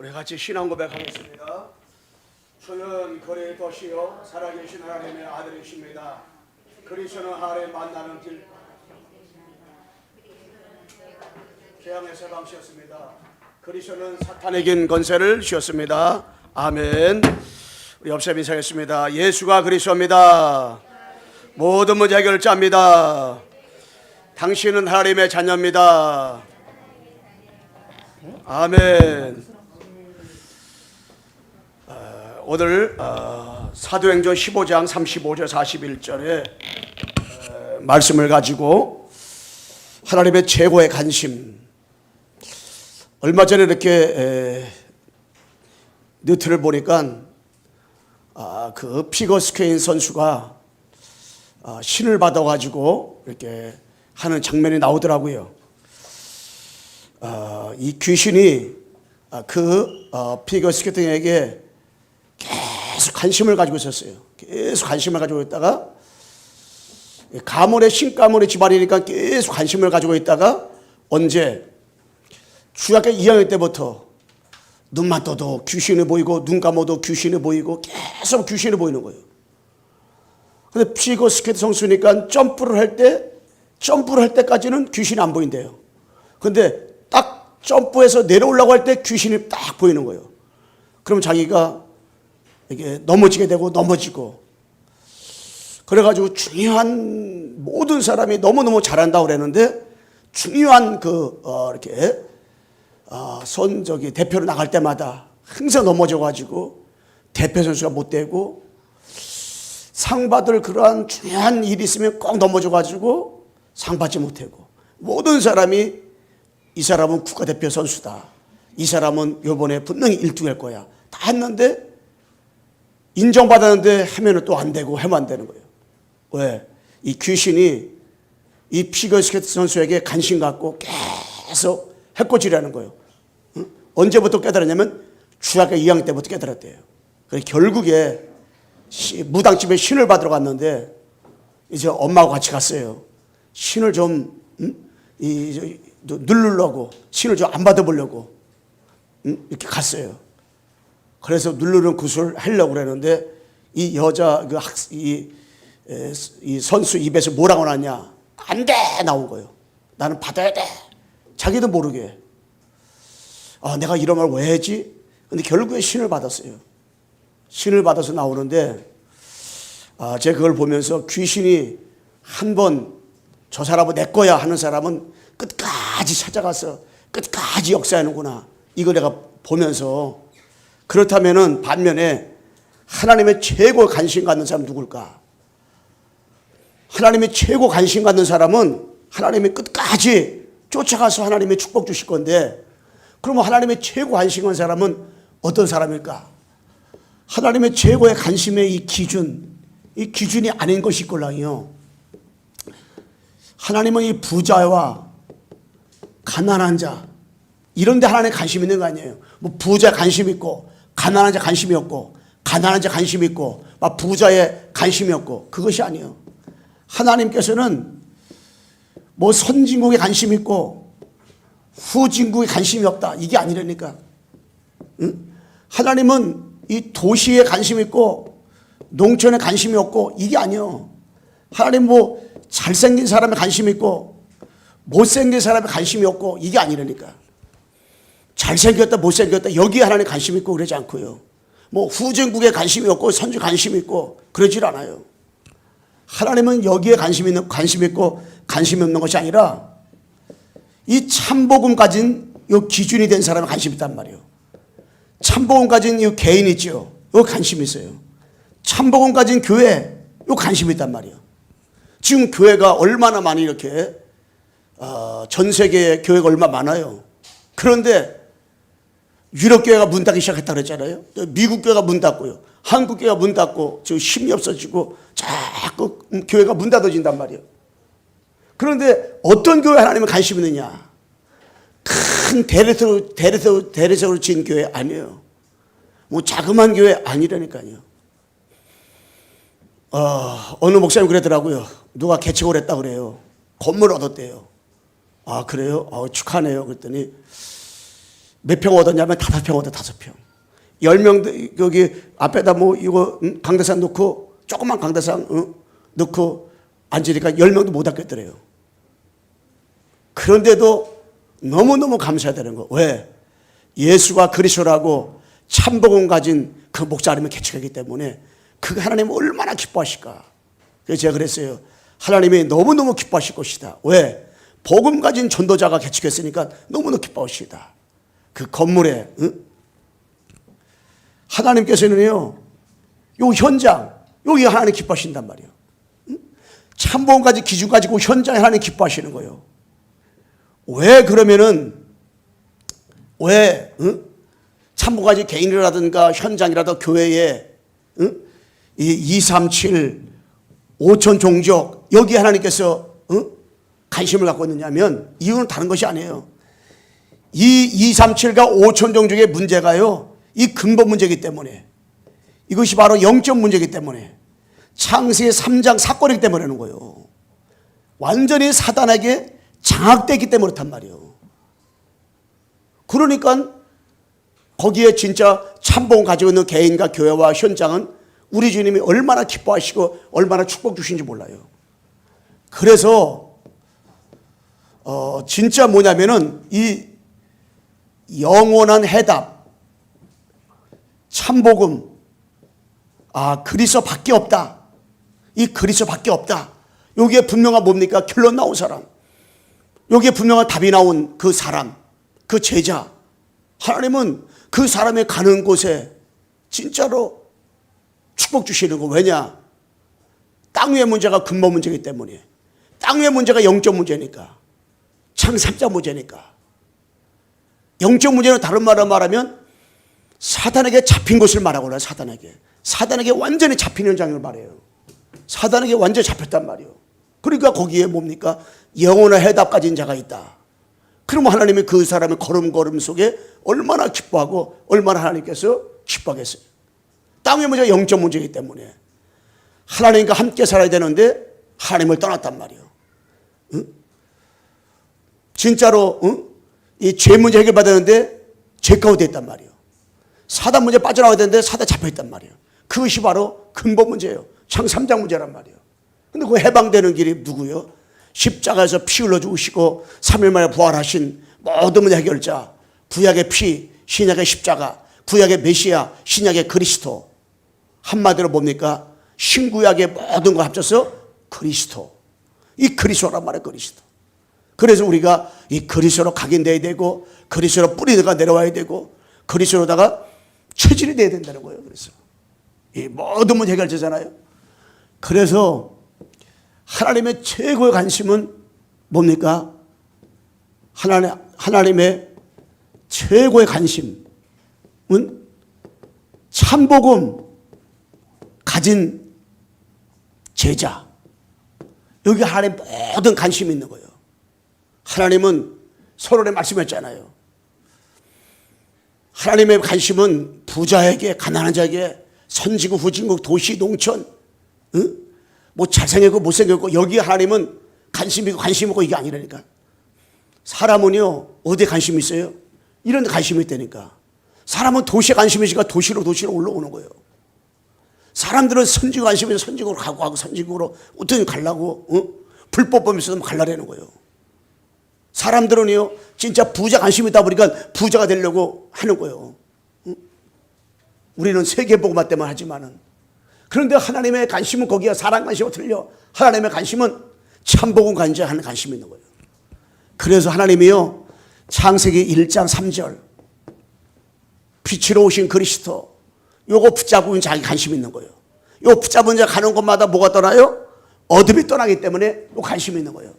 우리 같이 신앙 고백하겠습니다. 주는 거리의 도시요 살아계신 하나님의 아들이십니다. 그리스도는 하나님 만나는 길 재앙의 세방시였습니다. 그리스도는 사탄에겐 권세를 주었습니다. 아멘. 우리 옆에 인사하겠습니다. 예수가 그리스도입니다. 모든 문제 해결자입니다. 당신은 하나님의 자녀입니다. 아멘. 오늘 사도행전 15장 35절 41절의 말씀을 가지고 하나님의 최고의 관심, 얼마 전에 이렇게 뉴트를 보니까 그 피거스케인 선수가 신을 받아가지고 이렇게 하는 장면이 나오더라고요. 이 귀신이 그 피거스케이팅에게 계속 관심을 가지고 있었어요. 계속 관심을 가지고 있다가 가문의 신가문의 집안이니까 계속 관심을 가지고 있다가 언제 중학교 2학년 때부터 눈만 떠도 귀신이 보이고 눈 감아도 귀신이 보이고 계속 귀신이 보이는 거예요. 근데 피거스케이트 선수니까 점프를 할 때까지는 귀신이 안 보인대요. 근데 딱 점프해서 내려오려고 할 때 귀신이 딱 보이는 거예요. 그럼 자기가 이게 넘어지게 되고 넘어지고 그래가지고 중요한 모든 사람이 너무너무 잘한다고 그랬는데 중요한 이렇게 대표로 나갈 때마다 항상 넘어져가지고 대표 선수가 못 되고 상 받을 그러한 중요한 일이 있으면 꼭 넘어져가지고 상 받지 못하고 모든 사람이 이 사람은 국가대표 선수다. 이 사람은 이번에 분명히 1등할 거야. 다 했는데 인정받았는데 하면은 또 안 되고 하면 안 되는 거예요. 왜? 이 귀신이 이 피겨스케이트 선수에게 관심 갖고 계속 해코지라는 거예요. 응? 언제부터 깨달았냐면 중학교 2학년 때부터 깨달았대요. 그래서 결국에 무당집에 신을 받으러 갔는데 이제 엄마하고 같이 갔어요. 신을 좀 누르려고 신을 좀 안 받아보려고 이렇게 갔어요. 그래서 누르는 구슬 하려고 그랬는데 이 여자 이 선수 입에서 뭐라고 나왔냐? 안 돼! 나온 거예요. 나는 받아야 돼. 자기도 모르게. 내가 이런 말 왜 했지? 근데 결국에 신을 받았어요. 신을 받아서 나오는데 제가 그걸 보면서 귀신이 한 번 저 사람은 내 거야 하는 사람은 끝까지 찾아가서 끝까지 역사하는구나. 이거 내가 보면서 그렇다면은 반면에 하나님의 최고 관심 갖는 사람 누굴까? 하나님의 최고 관심 갖는 사람은 하나님이 끝까지 쫓아가서 하나님의 축복 주실 건데 그러면 하나님의 최고 관심 갖는 사람은 어떤 사람일까? 하나님의 최고의 관심의 이 기준이 아닌 것이 있걸랑요. 하나님은 이 부자와 가난한 자 이런 데 하나님의 관심이 있는 거 아니에요. 뭐 부자 관심 있고 가난한 자 관심이 없고 가난한 자 관심이 있고 막 부자에 관심이 없고 그것이 아니에요. 하나님께서는 뭐 선진국에 관심이 있고 후진국에 관심이 없다 이게 아니라니까. 응? 하나님은 이 도시에 관심이 있고 농촌에 관심이 없고 이게 아니에요. 하나님 뭐 잘생긴 사람에 관심이 있고 못생긴 사람에 관심이 없고 이게 아니라니까. 잘생겼다 못생겼다 여기에 하나님 관심 있고 그러지 않고요. 뭐 후진국에 관심이 없고 선주 관심이 있고 그러질 않아요. 하나님은 여기에 관심 있고 관심이 없는 것이 아니라 이 참복음 가진 이 기준이 된 사람에 관심이 있단 말이에요. 참복음 가진 이 개인 있죠. 이 관심이 있어요. 참복음 가진 교회 이 관심이 있단 말이에요. 지금 교회가 얼마나 많이 이렇게 전 세계에 교회가 얼마나 많아요. 그런데 유럽 교회가 문 닫기 시작했다 그랬잖아요. 미국 교회가 문 닫고요. 한국 교회가 문 닫고 지금 힘이 없어지고 자꾸 교회가 문 닫아진단 말이에요. 그런데 어떤 교회 하나님은 관심 있느냐? 큰 대리석으로 지은 교회 아니에요. 뭐 자그마한 교회 아니라니까요. 어느 목사님 그러더라고요. 누가 개척을 했다 그래요. 건물 얻었대요. 아 그래요? 축하네요. 그랬더니 몇 평 얻었냐면 5평 얻어, 5평. 10명, 여기 앞에다 뭐, 이거, 강대상 놓고, 조그만 강대상, 넣고 앉으니까 10명도 못 앉겠더래요. 그런데도 너무너무 감사해야 되는 거. 왜? 예수가 그리스도라고 참복음 가진 그 목자님을 개척하기 때문에 그 하나님은 얼마나 기뻐하실까. 그래서 제가 그랬어요. 하나님이 너무너무 기뻐하실 것이다. 왜? 복음 가진 전도자가 개척했으니까 너무너무 기뻐하시다. 그 건물에 하나님께서는요, 요 현장, 여기 하나님 기뻐하신단 말이에요. 참복음 가진 기준 가지고 현장에 하나님 기뻐하시는 거예요. 왜 그러면은 왜 참복음 가진 개인이라든가 현장이라든가 교회에 이 237 5천 종족 여기 하나님께서 관심을 갖고 있느냐면 이유는 다른 것이 아니에요. 이 237과 5천 종족의 문제가요, 이 근본 문제이기 때문에, 이것이 바로 영적 문제이기 때문에, 창세기 3장 사건이기 때문에 그러는 거예요. 완전히 사단에게 장악되기 때문에 그렇단 말이에요. 그러니까 거기에 진짜 참복음 가지고 있는 개인과 교회와 현장은 우리 주님이 얼마나 기뻐하시고 얼마나 축복 주신지 몰라요. 그래서 진짜 뭐냐면은 이 영원한 해답, 참복음, 그리스도밖에 없다. 이 그리스도밖에 없다. 여기에 분명한 뭡니까? 결론 나온 사람. 여기에 분명한 답이 나온 그 사람, 그 제자. 하나님은 그 사람이 가는 곳에 진짜로 축복 주시는 거. 왜냐? 땅 위의 문제가 근본 문제이기 때문에. 땅 위의 문제가 영적 문제니까. 창세기 3장 문제니까. 영적 문제는 다른 말로 말하면 사단에게 잡힌 것을 말하고 그래요. 사단에게 완전히 잡히는 장을 말해요. 사단에게 완전히 잡혔단 말이에요. 그러니까 거기에 뭡니까? 영원한 해답 가진 자가 있다. 그러면 하나님이 그 사람의 걸음걸음 속에 얼마나 기뻐하고 얼마나 하나님께서 기뻐하겠어요. 땅의 문제가 영적 문제이기 때문에 하나님과 함께 살아야 되는데 하나님을 떠났단 말이에요. 진짜로 이 죄 문제 해결받았는데 죄 가운데 있단 말이에요. 사단 문제 빠져나와야 되는데 사단 잡혀있단 말이에요. 그것이 바로 근본 문제예요. 창세기 3장 문제란 말이에요. 근데 그 해방되는 길이 누구요? 십자가에서 피 흘려 죽으시고 3일 만에 부활하신 모든 문제 해결자, 구약의 피, 신약의 십자가, 구약의 메시아, 신약의 그리스도. 한마디로 뭡니까? 신구약의 모든 거 합쳐서 그리스도. 이 그리스도란 말이에요. 그리스도. 그래서 우리가 이 그리스도로 각인돼야 되고 그리스도로 뿌리가 내려와야 되고 그리스도로다가 체질이 돼야 된다는 거예요. 그래서 이 모든 문제 해결자잖아요. 그래서 하나님의 최고의 관심은 뭡니까? 하나님의 최고의 관심은 참복음 가진 제자. 여기 하나님 모든 관심이 있는 거예요. 하나님은 서론에 말씀했잖아요. 하나님의 관심은 부자에게, 가난한 자에게, 선지국, 후진국, 도시, 농촌, 뭐 잘생겼고 못생겼고, 여기 하나님은 관심이고 관심 없고 이게 아니라니까. 사람은요, 어디에 관심이 있어요? 이런 데 관심이 있다니까. 사람은 도시에 관심이 있으니까 도시로 올라오는 거예요. 사람들은 선지국 관심이 있어서 선지국으로 가고 선지국으로 어떻게 가려고, 불법범 있어서 가려라는 거예요. 사람들은요, 진짜 부자 관심이 있다 보니까 부자가 되려고 하는 거예요. 우리는 세계복음화 때만 하지만은. 그런데 하나님의 관심은 거기가 사람 관심과 틀려. 하나님의 관심은 참복음 간자하는 관심이 있는 거예요. 그래서 하나님이요, 창세기 1장 3절 빛으로 오신 그리스도, 요거 붙잡으면 자기 관심이 있는 거예요. 요 붙잡은 자 가는 곳마다 뭐가 떠나요? 어둠이 떠나기 때문에 요 관심이 있는 거예요.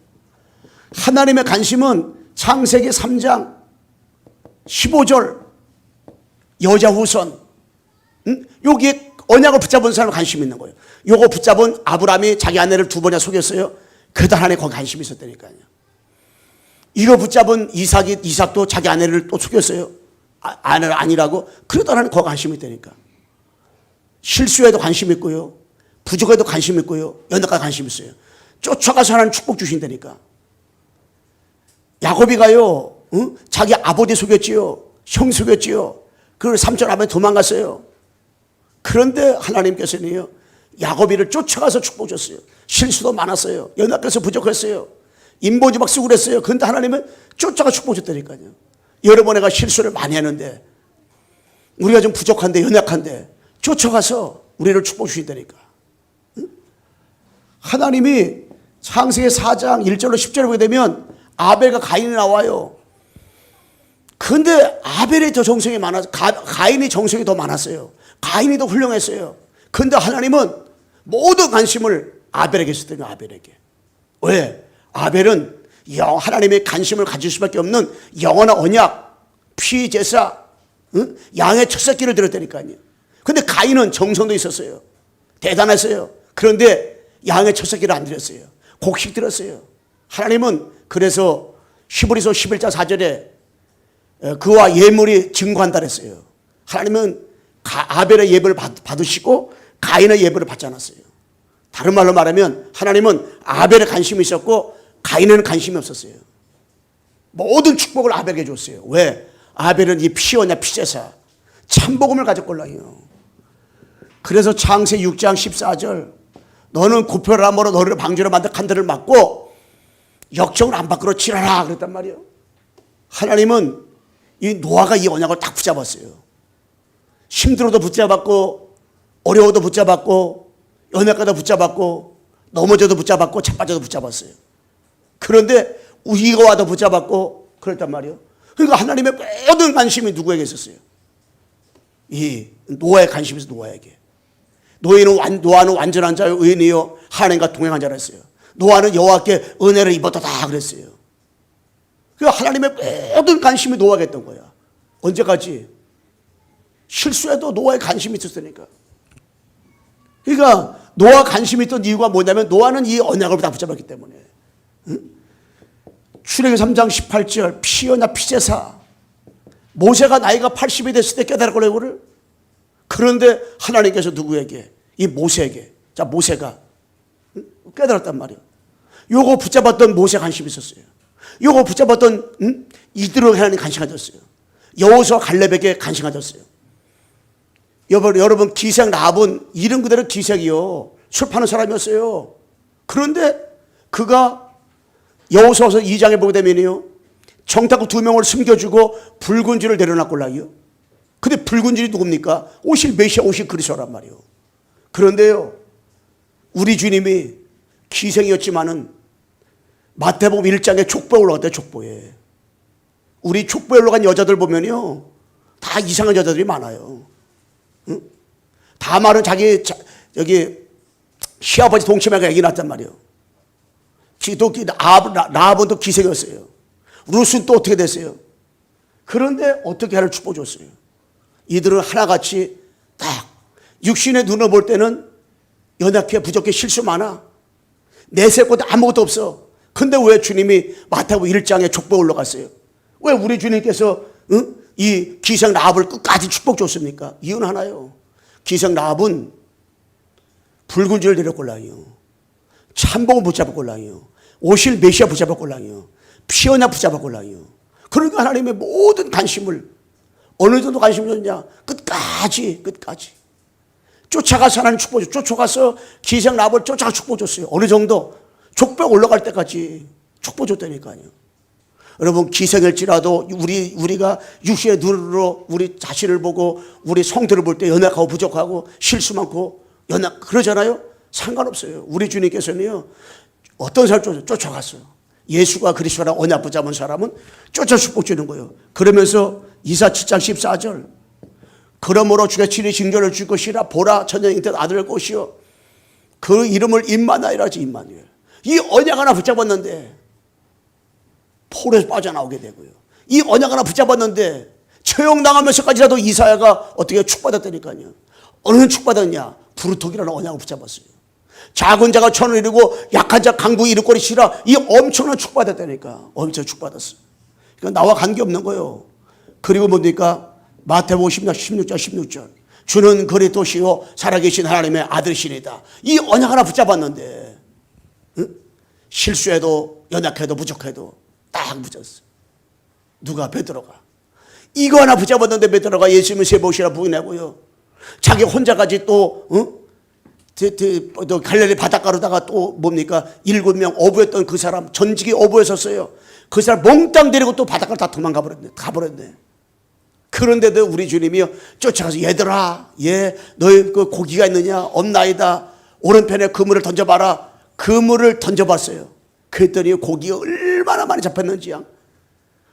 하나님의 관심은 창세기 3장 15절 여자 후손, 여기에 언약을 붙잡은 사람은 관심이 있는 거예요. 요거 붙잡은 아브라함이 자기 아내를 2번이나 속였어요. 그러다 하나님 거기 관심이 있었다니까요. 이거 붙잡은 이삭도 자기 아내를 또 속였어요. 아내를 아니라고. 그러다 하나님 거기 관심이 있다니까. 실수에도 관심 있고요, 부족에도 관심 있고요, 연약까지 관심 있어요. 쫓아가서 하나님 축복 주신다니까. 야곱이가요, 자기 아버지 속였지요. 형수겠지요. 그걸 삼촌 앞에 도망갔어요. 그런데 하나님께서는요, 야곱이를 쫓아가서 축복 줬어요. 실수도 많았어요. 연약해서 부족했어요. 인보지 막 쓰고 그랬어요. 그런데 하나님은 쫓아가 축복 줬다니까요. 여러분, 내가 실수를 많이 했는데, 우리가 좀 부족한데, 연약한데, 쫓아가서 우리를 축복 주신다니까. 응? 하나님이 창세기 4장 1절로 10절에 보게 되면 아벨과 가인이 나와요. 근데 아벨이 더 정성이 많아서 가인이 정성이 더 많았어요. 가인이 더 훌륭했어요. 근데 하나님은 모든 관심을 아벨에게 줬더니 아벨에게. 왜? 아벨은 하나님의 관심을 가질 수밖에 없는 영원한 언약, 피제사, 응? 양의 첫 새끼를 드렸다니까요. 근데 가인은 정성도 있었어요. 대단했어요. 그런데 양의 첫 새끼를 안 드렸어요. 곡식 드렸어요. 하나님은 그래서 히브리서 11장 4절에 그와 예물이 증거한다 그랬어요. 하나님은 아벨의 예배를 받으시고 가인의 예배를 받지 않았어요. 다른 말로 말하면 하나님은 아벨에 관심이 있었고 가인에는 관심이 없었어요. 모든 축복을 아벨에게 줬어요. 왜? 아벨은 이 피언약 피제사 참복음을 가졌걸랑요. 그래서 창세 6장 14절 너는 고표라므로 너를 방주로 만든 칸들을 맞고 역정을 안 밖으로 치라라 그랬단 말이에요. 하나님은 이 노아가 이 언약을 딱 붙잡았어요. 힘들어도 붙잡았고 어려워도 붙잡았고 연약하도 붙잡았고 넘어져도 붙잡았고 자빠져도 붙잡았어요. 그런데 위기가 와도 붙잡았고 그랬단 말이에요. 그러니까 하나님의 모든 관심이 누구에게 있었어요? 이 노아의 관심이 있어요. 노아에게. 노아는 완전한 자요 의인이요 하나님과 동행한 자라 했어요. 노아는 여호와께 은혜를 입었다 그랬어요. 하나님의 모든 관심이 노아에게 있던 거야. 언제까지? 실수해도 노아에 관심이 있었으니까. 그러니까 노아 관심이 있던 이유가 뭐냐면 노아는 이 언약을 다 붙잡았기 때문에. 응? 출애굽기 3장 18절 피언약 피제사 모세가 나이가 80이 됐을 때 깨달았거든요. 이거를. 그런데 하나님께서 누구에게? 이 모세에게. 자, 모세가 깨달았단 말이에요. 요거 붙잡았던 모세 관심이 있었어요. 요거 붙잡았던 이들을 하나님 관심 가졌어요. 여호수아 갈렙에게 관심 가졌어요. 여러분 기생 라합은 이름 그대로 기생이요. 술 파는 사람이었어요. 그런데 그가 여호수아서 2장에 보게 되면요. 정탐꾼 2명을 숨겨주고 붉은 줄을 내려놨걸라요. 근데 붉은 줄이 누굽니까? 오실 메시아 오실 그리스도란 말이에요. 그런데요. 우리 주님이 기생이었지만은 마태복음 1장에 족보에 올라갔대요. 족보에. 우리 족보에 올라간 여자들 보면요. 다 이상한 여자들이 많아요. 응? 다 말은 여기 시아버지 동치마가 애기 낳았단 말이에요. 라합은 또 기생이었어요. 루스는 또 어떻게 됐어요? 그런데 어떻게 하나를 축복 줬어요? 이들은 하나같이 딱 육신의 눈을 볼 때는 연약해 부족해 실수 많아. 내세 것도 아무것도 없어. 근데 왜 주님이 마태복음 1장에 족보에 올라갔어요? 왜 우리 주님께서 이 기생 라합을 끝까지 축복 줬습니까? 이유는 하나요. 기생 라합은 붉은 줄을 내렸걸랑이요. 참복을 붙잡았걸랑이요. 오실 메시아 붙잡았걸랑이요. 피언약 붙잡았걸랑이요. 그러니까 하나님의 모든 관심을 어느 정도 관심을 줬냐? 끝까지 쫓아가서 하나님 축복 줬어요. 쫓아가서 기생 라합을 쫓아가 축복 줬어요. 어느 정도? 족보에 올라갈 때까지 축복 줬다니까요. 여러분 기생일지라도 우리가 육신의 눈으로 우리 자신을 보고 우리 성들을 볼 때 연약하고 부족하고 실수 많고 그러잖아요. 상관없어요. 우리 주님께서는요. 어떤 사람을 쫓아갔어요. 예수가 그리스도라 언약 붙잡은 사람은 쫓아 축복 주는 거예요. 그러면서 이사 7장 14절 그러므로 주가 친히 징조를 줄 것이라 보라 천년이 된 아들을 꽃이요 그 이름을 임마누엘이라 하지. 임마누엘. 이 언약 하나 붙잡았는데 포로에서 빠져나오게 되고요. 이 언약 하나 붙잡았는데 처형당하면서까지라도 이사야가 어떻게 축받았다니까요. 어느 축받았냐? 부르토기라는 언약을 붙잡았어요. 작은 자가 천을 이루고 약한 자 강국이 이루거리시라. 이 엄청난 축받았다니까. 엄청 축받았어요. 그러니까 나와 관계없는 거예요. 그리고 뭡니까? 마태복음 16장 주는 그리스도시요 살아계신 하나님의 아들이시니다. 이 언약 하나 붙잡았는데 실수해도 연약해도 부족해도 딱 붙였어. 누가? 베드로가. 이거 하나 붙잡았는데 베드로가 예수님을 세 번이나 부인하고요. 자기 혼자까지 또 갈릴리 바닷가로다가 또 뭡니까 7명 어부였던 그 사람 전직이 어부였었어요. 그 사람 몽땅 데리고 또 바닷가로 다 도망가 버렸네. 그런데도 우리 주님이요 쫓아가서 얘들아 너희 그 고기가 있느냐 없나이다. 오른편에 그물을 던져봐라. 그물을 던져봤어요. 그랬더니 고기가 얼마나 많이 잡혔는지요.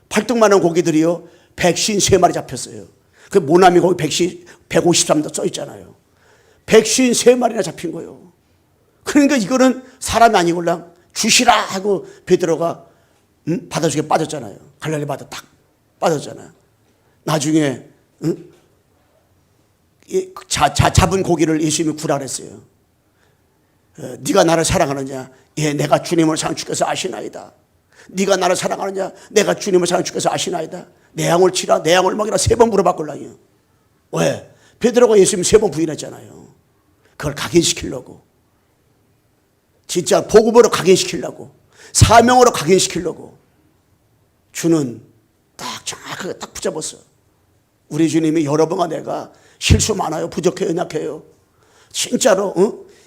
팔뚝만한 고기들이요 153마리 잡혔어요. 그 모나미 거기 153도 써 있잖아요. 153마리나 잡힌 거예요. 그러니까 이거는 사람이 아니걸랑 주시라 하고 베드로가 바닷속에 빠졌잖아요. 갈릴리 바다 딱 빠졌잖아요. 나중에 잡은 고기를 예수님이 구라 그랬어요. 네가 나를 사랑하느냐? 예, 내가 주님을 사랑 주께서 아시나이다. 네가 나를 사랑하느냐? 내가 주님을 사랑 주께서 아시나이다. 내 양을 치라, 내 양을 먹이라 3번 물어봤걸랑요. 왜? 베드로가 예수님 3번 부인했잖아요. 그걸 각인시키려고. 진짜 복음으로 각인시키려고. 사명으로 각인시키려고. 주는 딱 정확하게 딱 붙잡았어. 우리 주님이 여러분과 내가 실수 많아요. 부족해요. 연약해요. 진짜로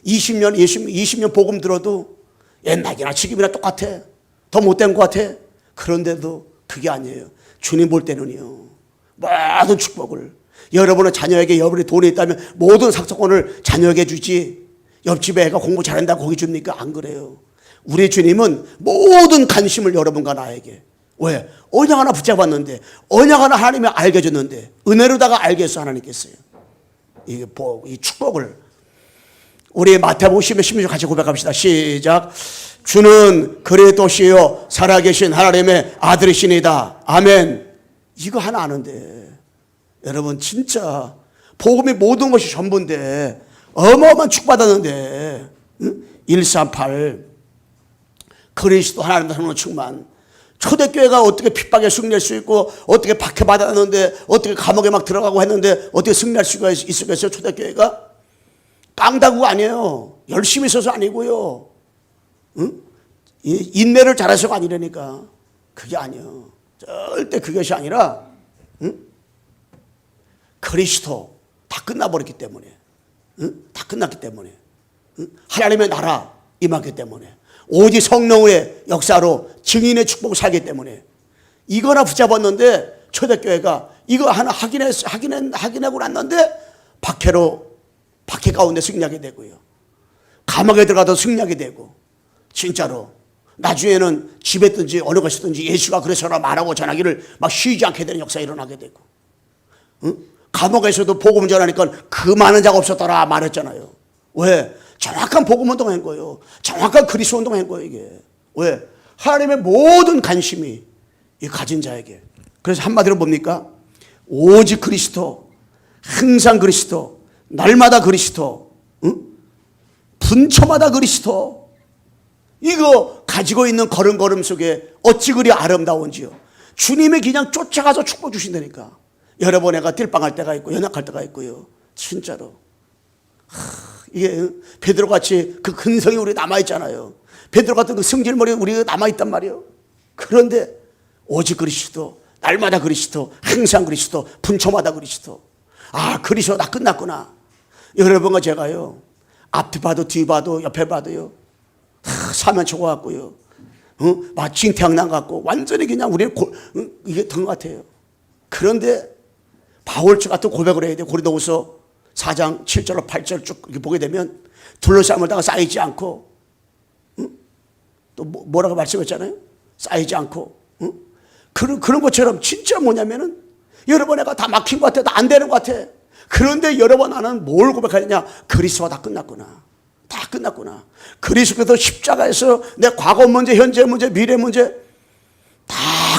20년 복음 들어도 옛날이나 지금이나 똑같아. 더 못된 것 같아. 그런데도 그게 아니에요. 주님 볼 때는요 모든 축복을 여러분의 자녀에게 여러분이 돈이 있다면 모든 상속권을 자녀에게 주지 옆집에 애가 공부 잘한다고 거기 줍니까? 안 그래요. 우리 주님은 모든 관심을 여러분과 나에게 왜? 언약 하나 붙잡았는데 언약 하나 하나님이 알게 해줬는데 은혜로다가 알게 해서 하나님께서요 이 축복을 우리 마태복음 16장 같이 고백합시다. 시작. 주는 그리스도시요 살아계신 하나님의 아들이시니다. 아멘. 이거 하나 아는데 여러분 진짜 복음이 모든 것이 전부인데 어마어마한 축복받았는데 138 그리스도 하나님의 성령 충만. 초대교회가 어떻게 핍박에 승리할 수 있고 어떻게 박해받았는데 어떻게 감옥에 막 들어가고 했는데 어떻게 승리할 수가 있었겠어요? 초대교회가 깡다구가 아니에요. 열심히 있어서 아니고요. 인내를 잘해서가 아니라니까. 그게 아니에요. 절대 그것이 아니라 그리스도 다 끝나버렸기 때문에 다 끝났기 때문에 하나님의 나라 임하기 때문에 오직 성령의 역사로 증인의 축복을 살기 때문에 이거나 붙잡았는데 초대교회가 이거 하나 확인하고 났는데 박해 가운데 승리하게 되고요. 감옥에 들어가도 승리하게 되고 진짜로 나중에는 집에든지 어느 곳이든지 예수가 그래서라 말하고 전하기를 막 쉬지 않게 되는 역사가 일어나게 되고 감옥에서도 복음 전하니까 그 많은 자가 없었더라 말했잖아요. 왜? 정확한 복음 운동한 거예요. 정확한 그리스도 운동한 거예요 이게. 왜? 하나님의 모든 관심이 이 가진 자에게. 그래서 한마디로 뭡니까? 오직 그리스도, 항상 그리스도, 날마다 그리스도, 분초마다 그리스도. 이거 가지고 있는 걸음걸음 속에 어찌 그리 아름다운지요. 주님이 그냥 쫓아가서 축복 주신다니까. 여러분 애가 띨빵할 때가 있고 연약할 때가 있고요. 진짜로. 이게 베드로같이 그 근성이 우리 남아있잖아요. 베드로 같은 그 성질머리 우리가 남아있단 말이에요. 그런데 오직 그리스도, 날마다 그리스도, 항상 그리스도, 분초마다 그리스도. 아, 그리스도 다 끝났구나. 여러분과 제가요 앞에 봐도 뒤 봐도 옆에 봐도요 사면초가 같고요 막 진태양난 같고 완전히 그냥 우리는 이게 된 것 같아요. 그런데 바울처 같은 고백을 해야 돼요. 고린도후서 4장 7절로 8절 쭉 이렇게 보게 되면 둘러싸임을다가 쌓이지 않고 또 뭐라고 말씀했잖아요. 쌓이지 않고 그런 것처럼 진짜 뭐냐면은 여러분 애가 다 막힌 것 같아. 다 안 되는 것 같아. 그런데 여러분 나는 뭘 고백하느냐. 그리스도가 다 끝났구나. 다 끝났구나. 그리스도께서 십자가에서 내 과거 문제, 현재 문제, 미래 문제 다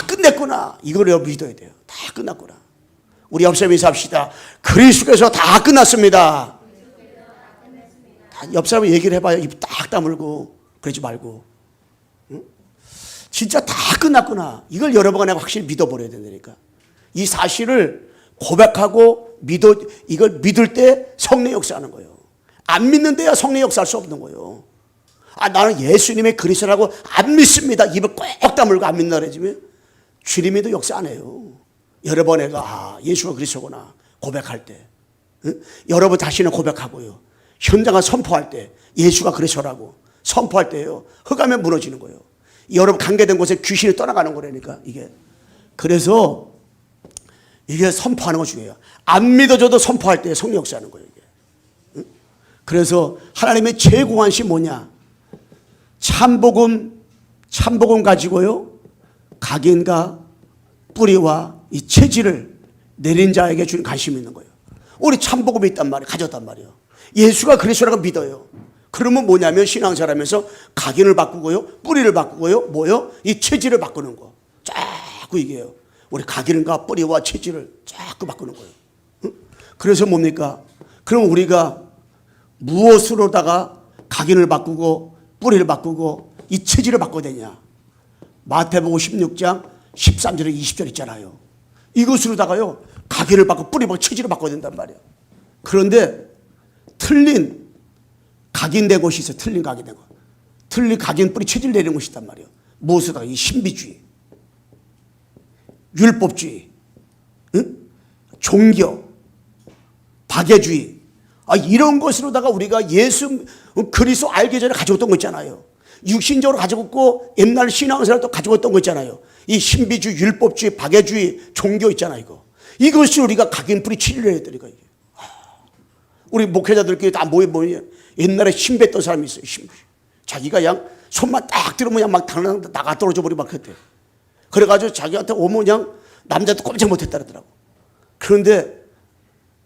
끝냈구나. 이걸 여러분 믿어야 돼요. 다 끝났구나. 우리 옆 사람 인사합시다. 그리스도께서 다 끝났습니다. 옆 사람 얘기를 해봐요. 입 딱 다물고 그러지 말고. 응? 진짜 다 끝났구나. 이걸 여러분가 내가 확실히 믿어버려야 된다니까. 이 사실을 고백하고 이걸 믿을 때 성령 역사하는 거예요. 안 믿는 데야 성령 역사할 수 없는 거예요. 아, 나는 예수님의 그리스도라고 안 믿습니다. 입을 꼭 다물고 안 믿는다 그러지면 주님이도 역사 안 해요. 여러 번 내가 예수가 그리스도구나 고백할 때, 여러분 자신을 고백하고요, 현장을 선포할 때 예수가 그리스도라고 선포할 때요, 흑암에 무너지는 거예요. 여러분 관계된 곳에 귀신이 떠나가는 거라니까 이게. 그래서 이게 선포하는 거 중요해요. 안 믿어져도 선포할 때 성령 역사하는 거예요 이게. 그래서 하나님의 제공한시 뭐냐? 참복음 가지고요, 각인과 뿌리와 이 체질을 내린 자에게 주는 관심이 있는 거예요. 우리 참복음이 있단 말이에요. 가졌단 말이에요. 예수가 그리스도라고 믿어요. 그러면 뭐냐면 신앙생활하면서 각인을 바꾸고요, 뿌리를 바꾸고요, 뭐요? 이 체질을 바꾸는 거. 자꾸 이게요. 우리 각인과 뿌리와 체질을 자꾸 바꾸는 거예요. 그래서 뭡니까? 그럼 우리가 무엇으로다가 각인을 바꾸고 뿌리를 바꾸고 이 체질을 바꿔야 되냐? 마태복음 16장 13절에 20절 있잖아요. 이것으로다가요 각인을 바꾸고 뿌리 바꾸고 체질을 바꿔야 된단 말이에요. 그런데 틀린 각인된 것이 있어요. 틀린 각인된 것. 틀린 각인 뿌리 체질 내리는 것이 있단 말이에요. 무엇으로다가 이 신비주의, 율법주의, 종교, 박애주의, 이런 것으로다가 우리가 예수 그리스도 알기 전에 가지고 있던 거 있잖아요. 육신적으로 가지고 있고 옛날 신앙생활 또 가지고 있던 거 있잖아요. 이 신비주의, 율법주의, 박애주의, 종교 있잖아요. 이것이 우리가 각인 뿌리 치료를 해야 되니까 이게. 우리 목회자들끼리 다 모여 옛날에 신비했던 사람이 있어요. 신비. 자기가 그냥 손만 딱 들으면 그냥 막 당장 나가 떨어져 버리고 막 그랬대요. 그래가지고 자기한테 오면 그냥 남자도 꼼짝 못했다 그러더라고. 그런데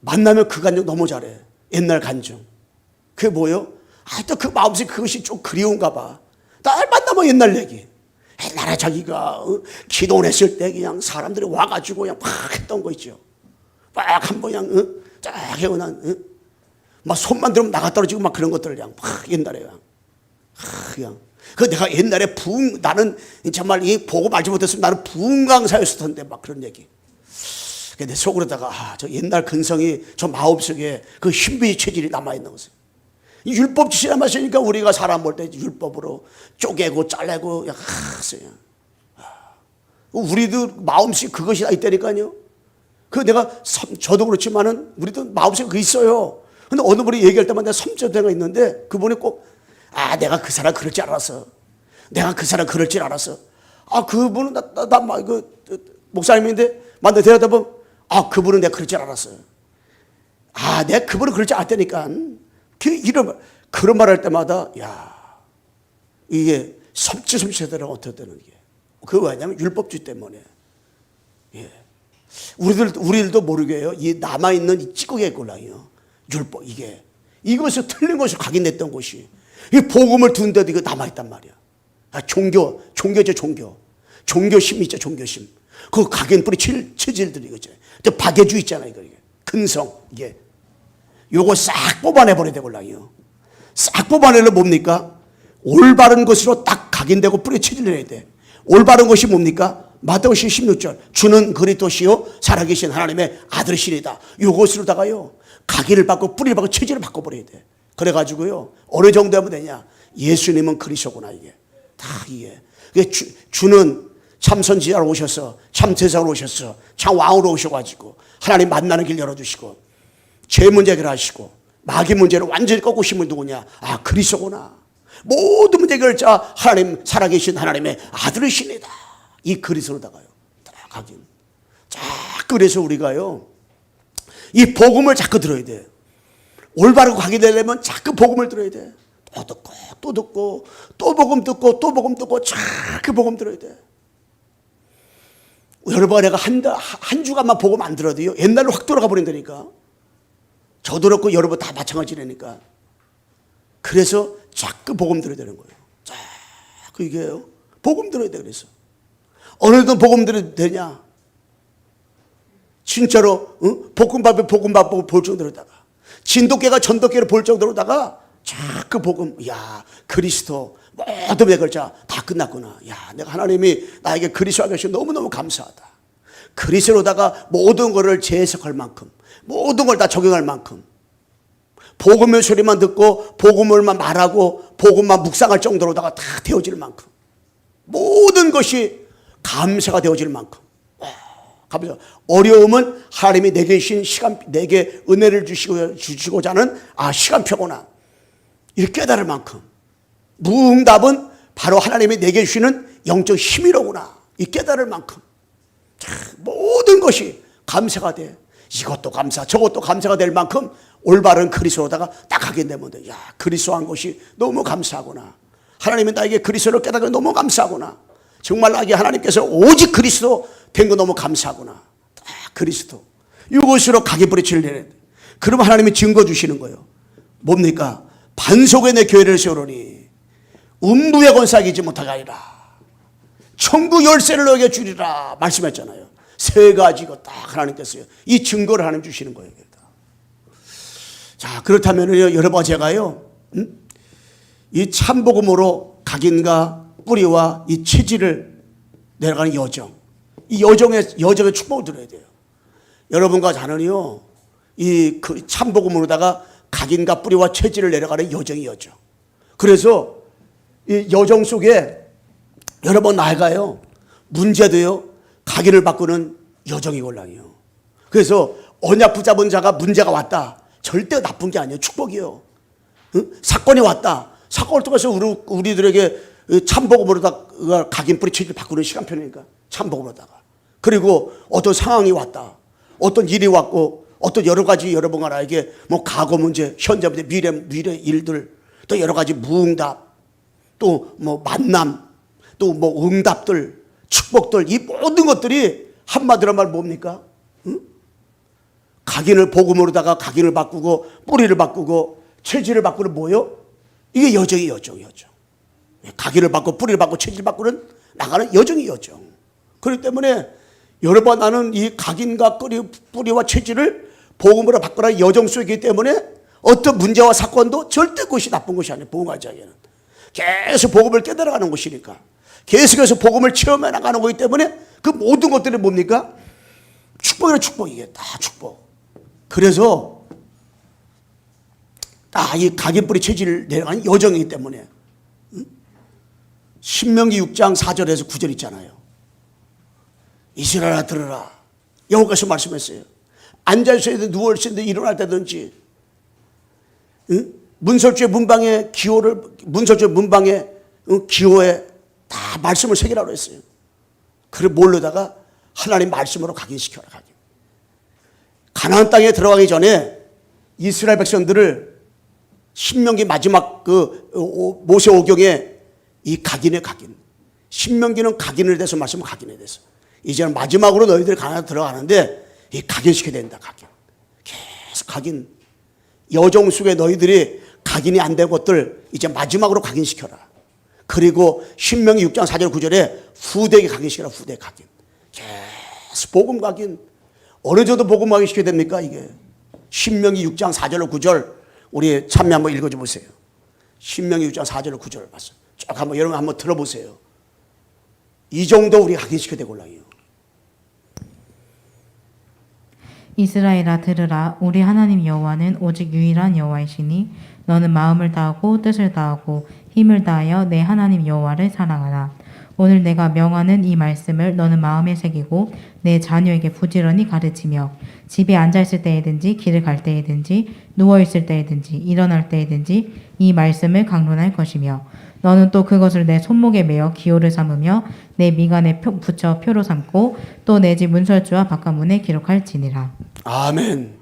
만나면 그 간증 너무 잘해. 옛날 간증. 그게 뭐예요? 또 그 마음속에 그것이 좀 그리운가 봐. 날 만나면 옛날 얘기. 옛날에 자기가 기도를 했을 때 그냥 사람들이 와가지고 그냥 막 했던 거 있죠. 막 한번 그냥 쫙 해고 막 손만 들으면 나가 떨어지고 막 그런 것들을 그냥 막 옛날에 그냥. 그 내가 옛날에 나는 정말 이 보고 말지 못했으면 나는 부흥강사였을 텐데 막 그런 얘기. 내 속으로다가 저 옛날 근성이 저 마음속에 그 신비의 체질이 남아있는 것을. 율법 지시나 마시니까 우리가 사람 볼 때 율법으로 쪼개고 잘라고 하세요. 우리도 마음속에 그것이 다 있다니까요. 그 내가 저도 그렇지만은 우리도 마음속에 그게 있어요. 근데 어느 분이 얘기할 때마다 섬찟대가 있는데 그분이 꼭 내가 그 사람 그럴 줄 알았어. 내가 그 사람 그럴 줄 알았어. 그분은 목사님인데 만나 대답하면 그분은 내가 그럴 줄 알았어요. 내가 그분은 그럴 줄 알았다니까. 그런 말 할 때마다 이게 섬찟대라고 어떻게 되는 게. 그거 왜냐면 율법주의 때문에. 예. 우리들도 모르게 해요. 이 남아있는 이 찌꺼기의 꼴랑이요. 율법, 이것을 틀린 것을 각인했던 것이. 이 복음을 두는데도 이거 남아있단 말이야. 종교죠, 종교. 종교심 있죠, 종교심. 그 각인 뿌리 체질들이 이거죠. 또 박애주의 있잖아요, 이거. 근성, 요거 싹 뽑아내버려야 되걸랑이요. 싹 뽑아내려 뭡니까? 올바른 것으로 딱 각인되고 뿌리 체질을 해야 돼. 올바른 것이 뭡니까? 마태복음 16절. 주는 그리스도시요 살아계신 하나님의 아들이시리다. 요것으로다가요 각인을 받고 뿌리를 받고 체질을 바꿔버려야 돼. 그래가지고요 어느 정도 하면 되냐? 예수님은 그리스도구나 이게. 다 이게. 주는 참 선지자로 오셔서 참 제사로 오셔서 참 왕으로 오셔가지고 하나님 만나는 길 열어주시고 죄 문제 해결하시고 마귀 문제를 완전히 꺾으신 분 누구냐? 그리스도구나. 모든 문제 해결자 하나님 살아계신 하나님의 아들이십니다. 이 그리스도로다가요 각인. 자꾸 그래서 우리가요 이 복음을 자꾸 들어야 돼. 올바르고 각인되려면 자꾸 복음을 들어야 돼. 또 듣고 또 듣고 또 복음 듣고 또 복음 듣고 자꾸 복음 들어야 돼. 여러분 내가 한 주간만 복음 안 들어도요 옛날로 확 돌아가 버린다니까. 저도 그렇고 여러분 다 마찬가지라니까. 그래서 자꾸 복음 들어야 되는 거예요. 자꾸 이게요 복음 들어야 돼. 그래서 어느 정도 복음 들어야 되냐? 진짜로 볶음밥에 볶음밥 볼 정도로다가 진돗개가 전돗개를 볼 정도로다가 자꾸 복음. 그리스도 모든 의 글자 다 끝났구나. 내가 하나님이 나에게 그리스도가 계셔 너무너무 감사하다. 그리스도로다가 모든 것을 재해석할 만큼 모든 걸 다 적용할 만큼 복음의 소리만 듣고 복음을만 말하고 복음만 묵상할 정도로다가 다 되어질 만큼 모든 것이 감사가 되어질 만큼 가보죠. 어려움은 하나님이 내게 주신 시간, 내게 은혜를 주시고자 하는 시간표구나. 이렇게 깨달을 만큼. 무응답은 바로 하나님이 내게 주시는 영적 힘이로구나. 이 깨달을 만큼. 자, 모든 것이 감사가 돼. 이것도 감사, 저것도 감사가 될 만큼 올바른 그리스도로다가 딱 하게 되면 돼. 야, 그리스도한 것이 너무 감사하구나. 하나님은 나에게 그리스도를 깨닫게 너무 감사하구나. 정말 나에게 하나님께서 오직 그리스도 된 거 너무 감사하구나. 딱 그리스도. 이것으로 가게 뿌리치를 내야 돼. 그러면 하나님이 증거 주시는 거예요. 뭡니까? 반석에 내 교회를 세우노니 음부의 권세가 이지 못하게 하리라. 천국 열쇠를 너에게 주리라 말씀했잖아요. 세 가지가 딱 하나님께서요. 이 증거를 하나님 주시는 거예요. 자, 그렇다면요, 여러분 제가요, 이 참복음으로 각인과 뿌리와 이 체질을 내려가는 여정, 이 여정의 축복을 드려야 돼요. 여러분과 저는요, 이 참복음으로다가 각인과 뿌리와 체질을 내려가는 여정이 여정. 그래서 이 여정 속에 여러분 나아가요, 문제도요, 각인을 바꾸는 여정이 골랑이요. 그래서 언약 붙잡은 자가 문제가 왔다. 절대 나쁜 게 아니에요. 축복이에요. 응? 사건이 왔다. 사건을 통해서 우리들에게 참복음으로다가 각인 뿌리 체질을 바꾸는 시간표니까 참복음으로다가. 그리고 어떤 상황이 왔다. 어떤 일이 왔고 어떤 여러 가지 여러분 하나에게 뭐 과거 문제, 현재 문제, 미래 일들, 또 여러 가지 무응답, 또 뭐 만남, 또 뭐 응답들, 축복들, 이 모든 것들이 한마디로 말 뭡니까? 응? 각인을 복음으로다가 각인을 바꾸고 뿌리를 바꾸고 체질을 바꾸는 뭐요? 이게 여정이 여정. 각인을 바꾸고 뿌리를 바꾸고 체질을 바꾸는 나가는 여정이 여정. 그렇기 때문에 여러분 나는 이 각인과 뿌리와 체질을 복음으로 바꾸는 여정 속이기 때문에 어떤 문제와 사건도 절대 그것이 나쁜 것이 아니에요. 복음화자에는 계속 복음을 깨달아가는 것이니까, 계속해서 복음을 체험해 나가는 거기 때문에 그 모든 것들이 뭡니까? 축복이라 축복. 이게 다 축복. 그래서 이 각인 뿌리 체질을 내려가는 여정이기 때문에 신명기 6장 4절에서 9절 있잖아요. 이스라엘아 들으라. 여호와께서 말씀했어요. 앉아있어야든 누워있어야든 일어날 때든지 문설주의 문방의 기호에 다 말씀을 새기라고 했어요. 그를 모르다가 하나님 말씀으로 각인시켜라. 가나안 땅에 들어가기 전에 이스라엘 백성들을 신명기 마지막 모세 오경에 이 각인의 각인. 신명기는 각인에 대해서 말씀은 각인에 대해서. 이제는 마지막으로 너희들이 가나안 들어가는데 이 각인시켜야 된다. 각인. 계속 각인. 여정 속에 너희들이 각인이 안 된 것들 이제 마지막으로 각인시켜라. 그리고 신명기 6장 4절 9절에 후대에게 각인시켜라. 후대 각인. 계속 복음 각인. 어느 정도 복음 각인시켜야 됩니까? 이게 신명기 6장 4절 9절 우리 참여 한번 읽어줘 보세요. 신명기 6장 4절 9절 봤어요. 쭉 한번 여러분 한번 들어보세요. 이 정도 우리 각인시켜야 되골라요. 이스라엘아 들으라. 우리 하나님 여호와는 오직 유일한 여호와이시니 너는 마음을 다하고 뜻을 다하고 힘을 다하여 내 하나님 여호와를 사랑하라. 오늘 내가 명하는 이 말씀을 너는 마음에 새기고 내 자녀에게 부지런히 가르치며 집에 앉아있을 때에든지 길을 갈 때에든지 누워있을 때에든지 일어날 때에든지 이 말씀을 강론할 것이며 너는 또 그것을 내 손목에 매어 기호를 삼으며 내 미간에 붙여 표로 삼고 또 내 집 문설주와 바깥문에 기록할지니라. 아멘.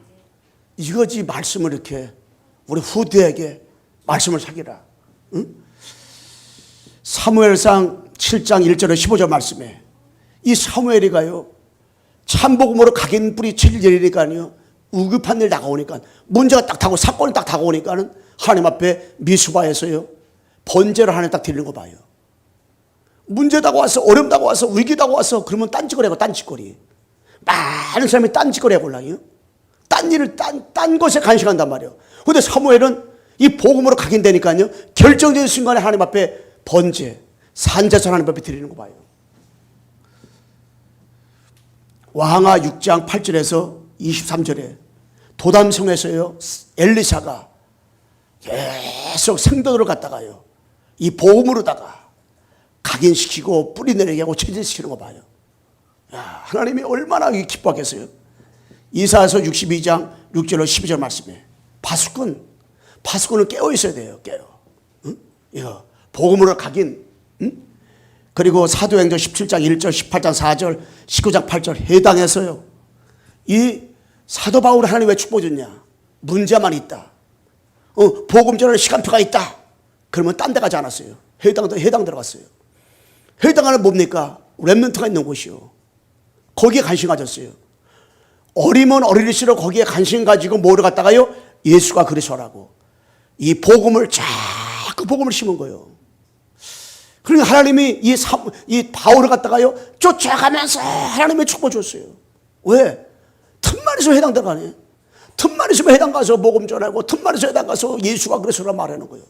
이거지 말씀을 이렇게 우리 후대에게 말씀을 사기라. 응? 사무엘상 7장 1절에 15절 말씀에 이 사무엘이가요 참복음으로 각인 뿌리 체질 내리니까요 우급한 일 다가오니까 문제가 딱 다가오고 사건이 딱 다가오니까는 하나님 앞에 미수바에서요 번제를 하나님 딱 드리는 거 봐요. 문제 다가와서 어려움 다가와서 위기 다가와서 그러면 딴짓거리 하고 딴짓거리. 많은 사람이 딴짓거리 하고 올라요. 딴 일을 딴 것에 간식한단 말이에요. 그런데 사무엘은 이 복음으로 각인되니까요 결정적인 순간에 하나님 앞에 번제 산제선 하나님 앞에 드리는 거 봐요. 왕하 6장 8절에서 23절에 도담성에서요 엘리사가 계속 생돈으로 갔다가요 이 복음으로다가 각인시키고 뿌리 내리게 하고 체질시키는 거 봐요. 하나님이 얼마나 기뻐하겠어요. 이사야서 62장 6절로 12절 말씀에 파수꾼은 깨어 있어야 돼요. 응? 이거 복음으로 각인. 응? 그리고 사도행전 17장 1절 18장 4절 19장 8절 해당해서요. 이 사도 바울이 하나님 왜 축복 줬냐? 문제만 있다. 복음 전하는 시간표가 있다. 그러면 딴 데 가지 않았어요. 해당 들어갔어요. 해당하는 뭡니까? 렘넌트가 있는 곳이요. 거기에 관심 가졌어요. 어리면 어릴수록 거기에 관심 가지고 뭐를 갖다가요? 예수가 그리스도라고. 이 복음을 자꾸 복음을 심은 거예요. 그러니까 하나님이 이 바울을 갖다가요 쫓아가면서 하나님의 축복 줬어요. 왜? 틈만 있으면 해당 들어가네. 틈만 있으면 해당 가서 복음 전하고 틈만 있으면 해당 가서 예수가 그리스도라 말하는 거예요.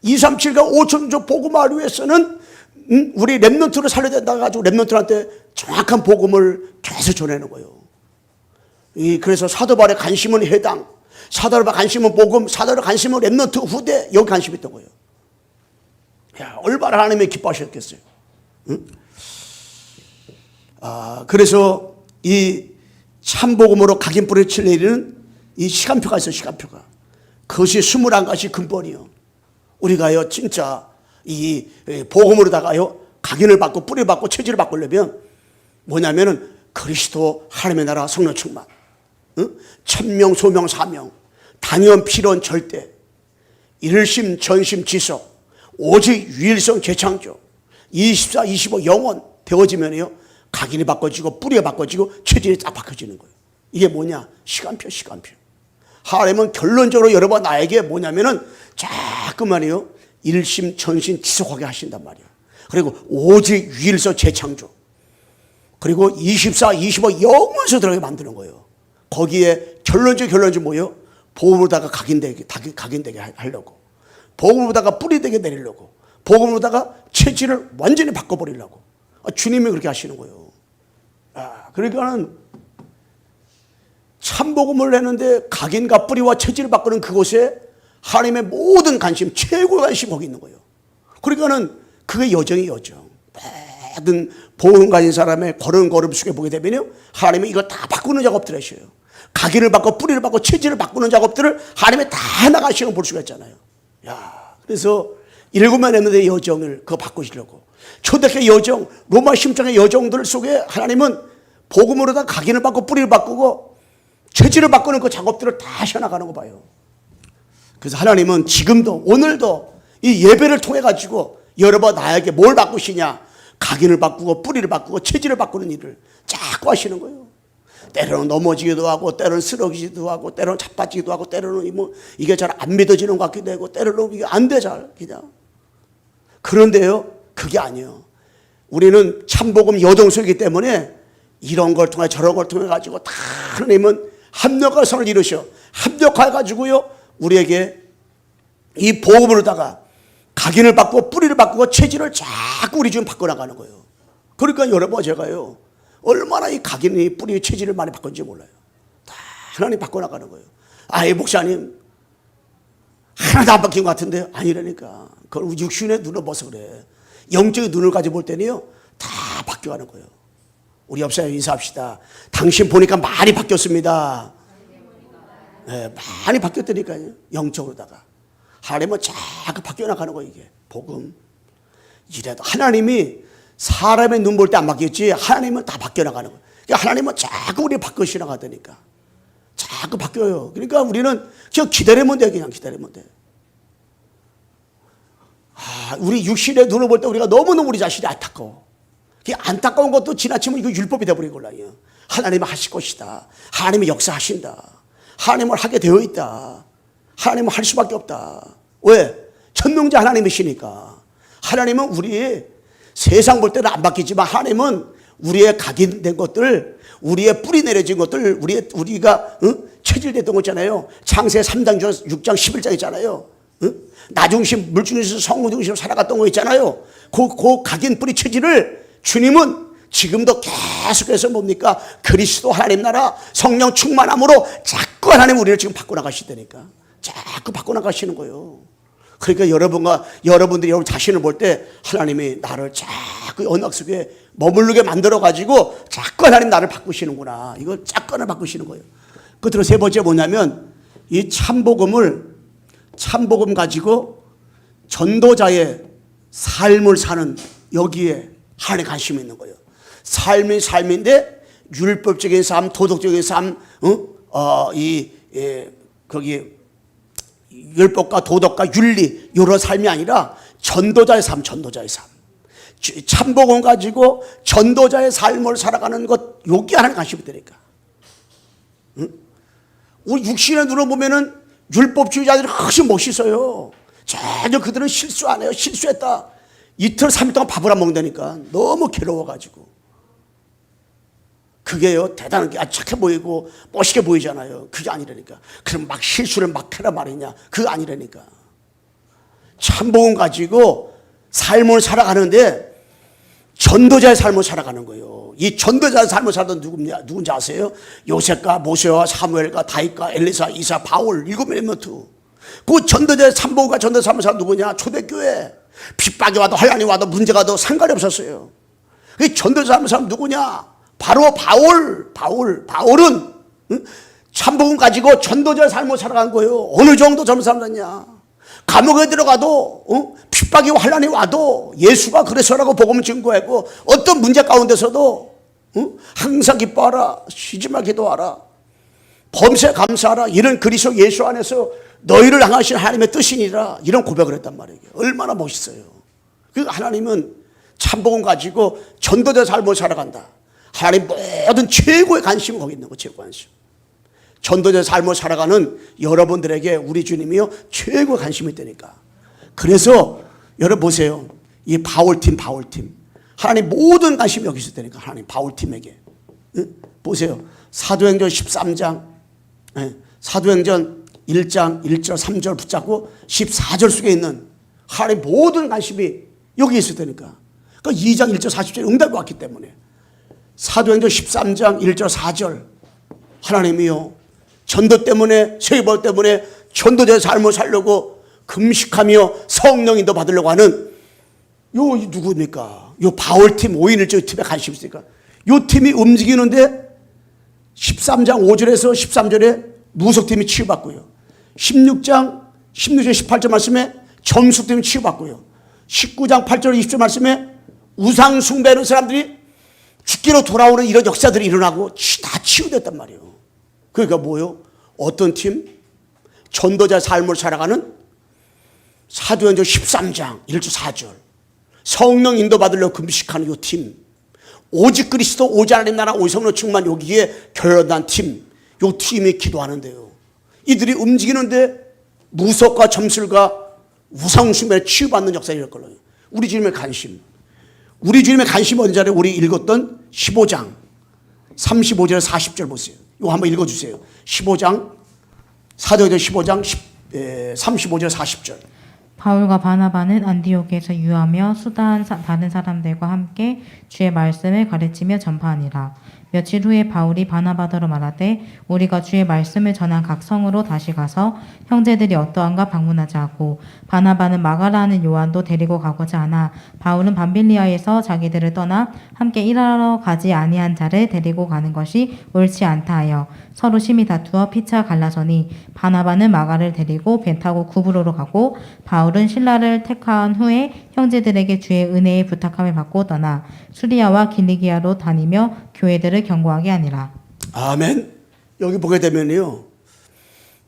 237과 5천조 복음화를 위해서는 우리 렘넌트를 살려야 된다 가지고 렘넌트한테 정확한 복음을 계속 전하는 거예요. 그래서 사도 바울의 관심은 해당, 사도 바울의 관심은 복음, 사도 바울의 관심은 렘넌트 후대, 여기 관심이 있던 거예요. 야, 얼마나 하나님이 기뻐하셨겠어요. 응? 그래서 이 참복음으로 각인불을 내리는 이 시간표가 있어요. 시간표가. 그것이 21가지 근본이요. 우리가요 진짜 이 복음으로다가요 각인을 받고 뿌리를 받고 체질을 바꾸려면 뭐냐면은 그리스도 하나님의 나라 성령 충만, 응? 천명 소명 사명 단연 필연 절대 일심 전심 지속 오직 유일성 재창조 24 25 영원 되어지면요 각인이 바꿔지고 뿌리가 바꿔지고 체질이 딱 바꿔지는 거예요. 이게 뭐냐? 시간표. 하나님은 결론적으로 여러분 나에게 뭐냐면은 자꾸만요 일심 전심 지속하게 하신단 말이에요. 그리고 오직 유일성 재창조 그리고 24 25 영원서 들어가게 만드는 거예요. 거기에 결론적 뭐예요? 복음으로다가 각인되게 하려고, 복음으로다가 뿌리되게 내리려고, 복음으로다가 체질을 완전히 바꿔버리려고 주님이 그렇게 하시는 거예요. 그러니까는 참복음을 내는데 각인과 뿌리와 체질을 바꾸는 그곳에 하나님의 모든 관심, 최고의 관심 거기 있는 거예요. 그러니까는 그게 여정이 여정. 모든 복음 가진 사람의 걸음 속에 보게 되면요 하나님이 이거 다 바꾸는 작업들 하셔요. 각인을 바꿔 뿌리를 바꿔 체질을 바꾸는 작업들을 하나님이 다 나가시는 볼 수가 있잖아요. 그래서 7만 했는데 여정을 그거 바꾸시려고 초대교회 여정, 로마 심장의 여정들 속에 하나님은 복음으로다 각인을 바꾸고 뿌리를 바꾸고 체질을 바꾸는 그 작업들을 다 하셔나가는 거 봐요. 그래서 하나님은 지금도 오늘도 이 예배를 통해 가지고 여러분 나에게 뭘 바꾸시냐? 각인을 바꾸고 뿌리를 바꾸고 체질을 바꾸는 일을 자꾸 하시는 거예요. 때로는 넘어지기도 하고 때로는 쓰러지기도 하고 때로는 자빠지기도 하고 때로는 이게 잘 안 믿어지는 것 같기도 하고 때로는 이게 안 돼 잘 그냥. 그런데요 그게 아니에요. 우리는 참복음 여정소이기 때문에 이런 걸 통해 저런 걸 통해 가지고 다 하나님은 합력과 선을 이루셔 합력해 가지고요 우리에게 이 복음으로다가 각인을 바꾸고 뿌리를 바꾸고 체질을 자꾸 우리 지금 바꿔나가는 거예요. 그러니까 여러분 제가요 얼마나 이 각인이 뿌리 체질을 많이 바꾼지 몰라요. 다 하나님 바꿔나가는 거예요. 이 목사님 하나도 안 바뀐 것 같은데 아니라니까. 그걸 육신의 눈을 봐서 그래. 영적인 눈을 가지고 볼 때는요 다 바뀌어가는 거예요. 우리 옆 사람 인사합시다. 당신 보니까 많이 바뀌었습니다. 네, 많이 바뀌었다니까요. 영적으로다가 하나님은 자꾸 바뀌어나가는 거예요. 이게 복음. 이래도 하나님이 사람의 눈 볼 때 안 바뀌었지 하나님은 다 바뀌어나가는 거예요. 그러니까 하나님은 자꾸 우리 바꾸시나가다니까 자꾸 바뀌어요. 그러니까 우리는 그냥 기다리면 돼. 그냥 기다리면 돼. 우리 육신의 눈을 볼 때 우리가 너무너무 우리 자신이 안타까워. 안타까운 것도 지나치면 이거 율법이 되어버린 걸라요. 하나님은 하실 것이다. 하나님이 역사하신다. 하나님은 하게 되어 있다. 하나님은 할 수밖에 없다. 왜? 천명자 하나님이시니까. 하나님은 우리 세상 볼 때는 안 바뀌지만 하나님은 우리의 각인된 것들, 우리의 뿌리 내려진 것들, 우리가 체질됐던 거 있잖아요. 창세 3장 6장 11장 있잖아요. 나 중심, 물 중심에서 성부 중심으로 살아갔던 거 있잖아요. 그 각인 뿌리 체질을 주님은 지금도 계속해서 뭡니까? 그리스도 하나님 나라 성령 충만함으로 자꾸 하나님 우리를 지금 바꿔나가시다니까. 자꾸 바꿔나가시는 거예요. 그러니까 여러분들이 여러분 자신을 볼 때 하나님이 나를 자꾸 언약 속에 머무르게 만들어가지고 자꾸 하나님 나를 바꾸시는구나. 이거 자꾸 바꾸시는 거예요. 끝으로 세 번째 뭐냐면 이 참복음 가지고 전도자의 삶을 사는 여기에 하나님 관심이 있는 거예요. 삶이 삶인데 율법적인 삶, 도덕적인 삶, 거기 율법과 도덕과 윤리 이런 삶이 아니라 전도자의 삶. 참복음 가지고 전도자의 삶을 살아가는 것 여기 하나님 관심이 되니까. 우리 육신의 눈으로 보면은 율법주의자들이 훨씬 멋있어요. 전혀 그들은 실수 안 해요. 실수했다. 이틀 3일 동안 밥을 안 먹는다니까. 너무 괴로워가지고. 그게요 대단한 게 착해 보이고 멋있게 보이잖아요. 그게 아니라니까. 그럼 막 실수를 막 해라 말이냐. 그거 아니라니까. 참복음 가지고 삶을 살아가는데 전도자의 삶을 살아가는 거예요. 이 전도자의 삶을 살던 누군지 아세요? 요셉과 모세와 사무엘과 다윗과 엘리사, 이사, 바울 7 엘리멘트. 그 전도자의 참복음과 전도자의 삶을 살던 누구냐? 초대교회. 핍박이 와도 환난이 와도 문제가 와도 상관이 없었어요. 그 전도자의 삶을 살던 누구냐? 바로 바울은 참복음 가지고 전도자의 삶을 살아간 거예요. 어느 정도 젊은 사람이냐? 감옥에 들어가도 핍박이 환난이 와도 예수가 그래서라고 복음을 증거하고 어떤 문제 가운데서도 항상 기뻐하라, 쉬지 말 기도하라, 범사에 감사하라, 이런 그리스도 예수 안에서 너희를 향하신 하나님의 뜻이니라, 이런 고백을 했단 말이에요. 얼마나 멋있어요. 그러니까 하나님은 참복음 가지고 전도자의 삶을 살아간다. 하나님 모든 최고의 관심은 거기 있는 거예요. 최고의 관심. 전도자의 삶을 살아가는 여러분들에게 우리 주님이요 최고의 관심이 있다니까. 그래서 여러분 보세요. 이 바울팀 하나님 모든 관심이 여기 있을 테니까. 하나님 바울팀에게 보세요. 사도행전 13장 사도행전 1장 1절 3절 붙잡고 14절 속에 있는 하나님 모든 관심이 여기 있을 테니까. 그러니까 2장 1절 40절에 응답이 왔기 때문에 사도행전 13장 1절 4절 하나님이요 전도 때문에 세벌 때문에 전도자의 삶을 살려고 금식하며 성령 인도 받으려고 하는 요 누구입니까? 요 바울팀 5인 1조 팀에 관심이 있으니까 요 팀이 움직이는데 13장 5절에서 13절에 무속팀이 치유받고요. 16장 18절 말씀에 점숙팀이 치유받고요. 19장 8절 20절 말씀에 우상 숭배하는 사람들이 죽기로 돌아오는 이런 역사들이 일어나고 다 치유됐단 말이에요. 그러니까 뭐요? 어떤 팀? 전도자의 삶을 살아가는 사도행전 13장 1절 4절 성령 인도받으려고 금식하는 이 팀, 오직 그리스도 오직 하나님 나라 오직 성령 충만 여기에 결연한 팀, 이 팀이 기도하는데요. 이들이 움직이는데 무속과 점술과 우상숭배에 치유받는 역사가 일어날 거예요. 우리 주님의 관심 뭔지 알아요? 우리 읽었던 15장 35절 40절 보세요. 이거 한번 읽어주세요. 15장 사도행전 15장 35절 40절. 바울과 바나바는 안디옥에서 유하며 수다한 다른 사람들과 함께 주의 말씀을 가르치며 전파하니라. 며칠 후에 바울이 바나바더러 말하되 우리가 주의 말씀을 전한 각 성으로 다시 가서 형제들이 어떠한가 방문하자 하고, 바나바는 마가라 하는 요한도 데리고 가고자 하나 바울은 밤빌리아에서 자기들을 떠나 함께 일하러 가지 아니한 자를 데리고 가는 것이 옳지 않다 하여 서로 심히 다투어 피차 갈라서니, 바나바는 마가를 데리고 배 타고 구브로로 가고 바울은 신라를 택한 후에 형제들에게 주의 은혜의 부탁함을 받고 떠나 수리아와 길리기아로 다니며 교회들을 경고하게 하니라. 아멘. 여기 보게 되면요,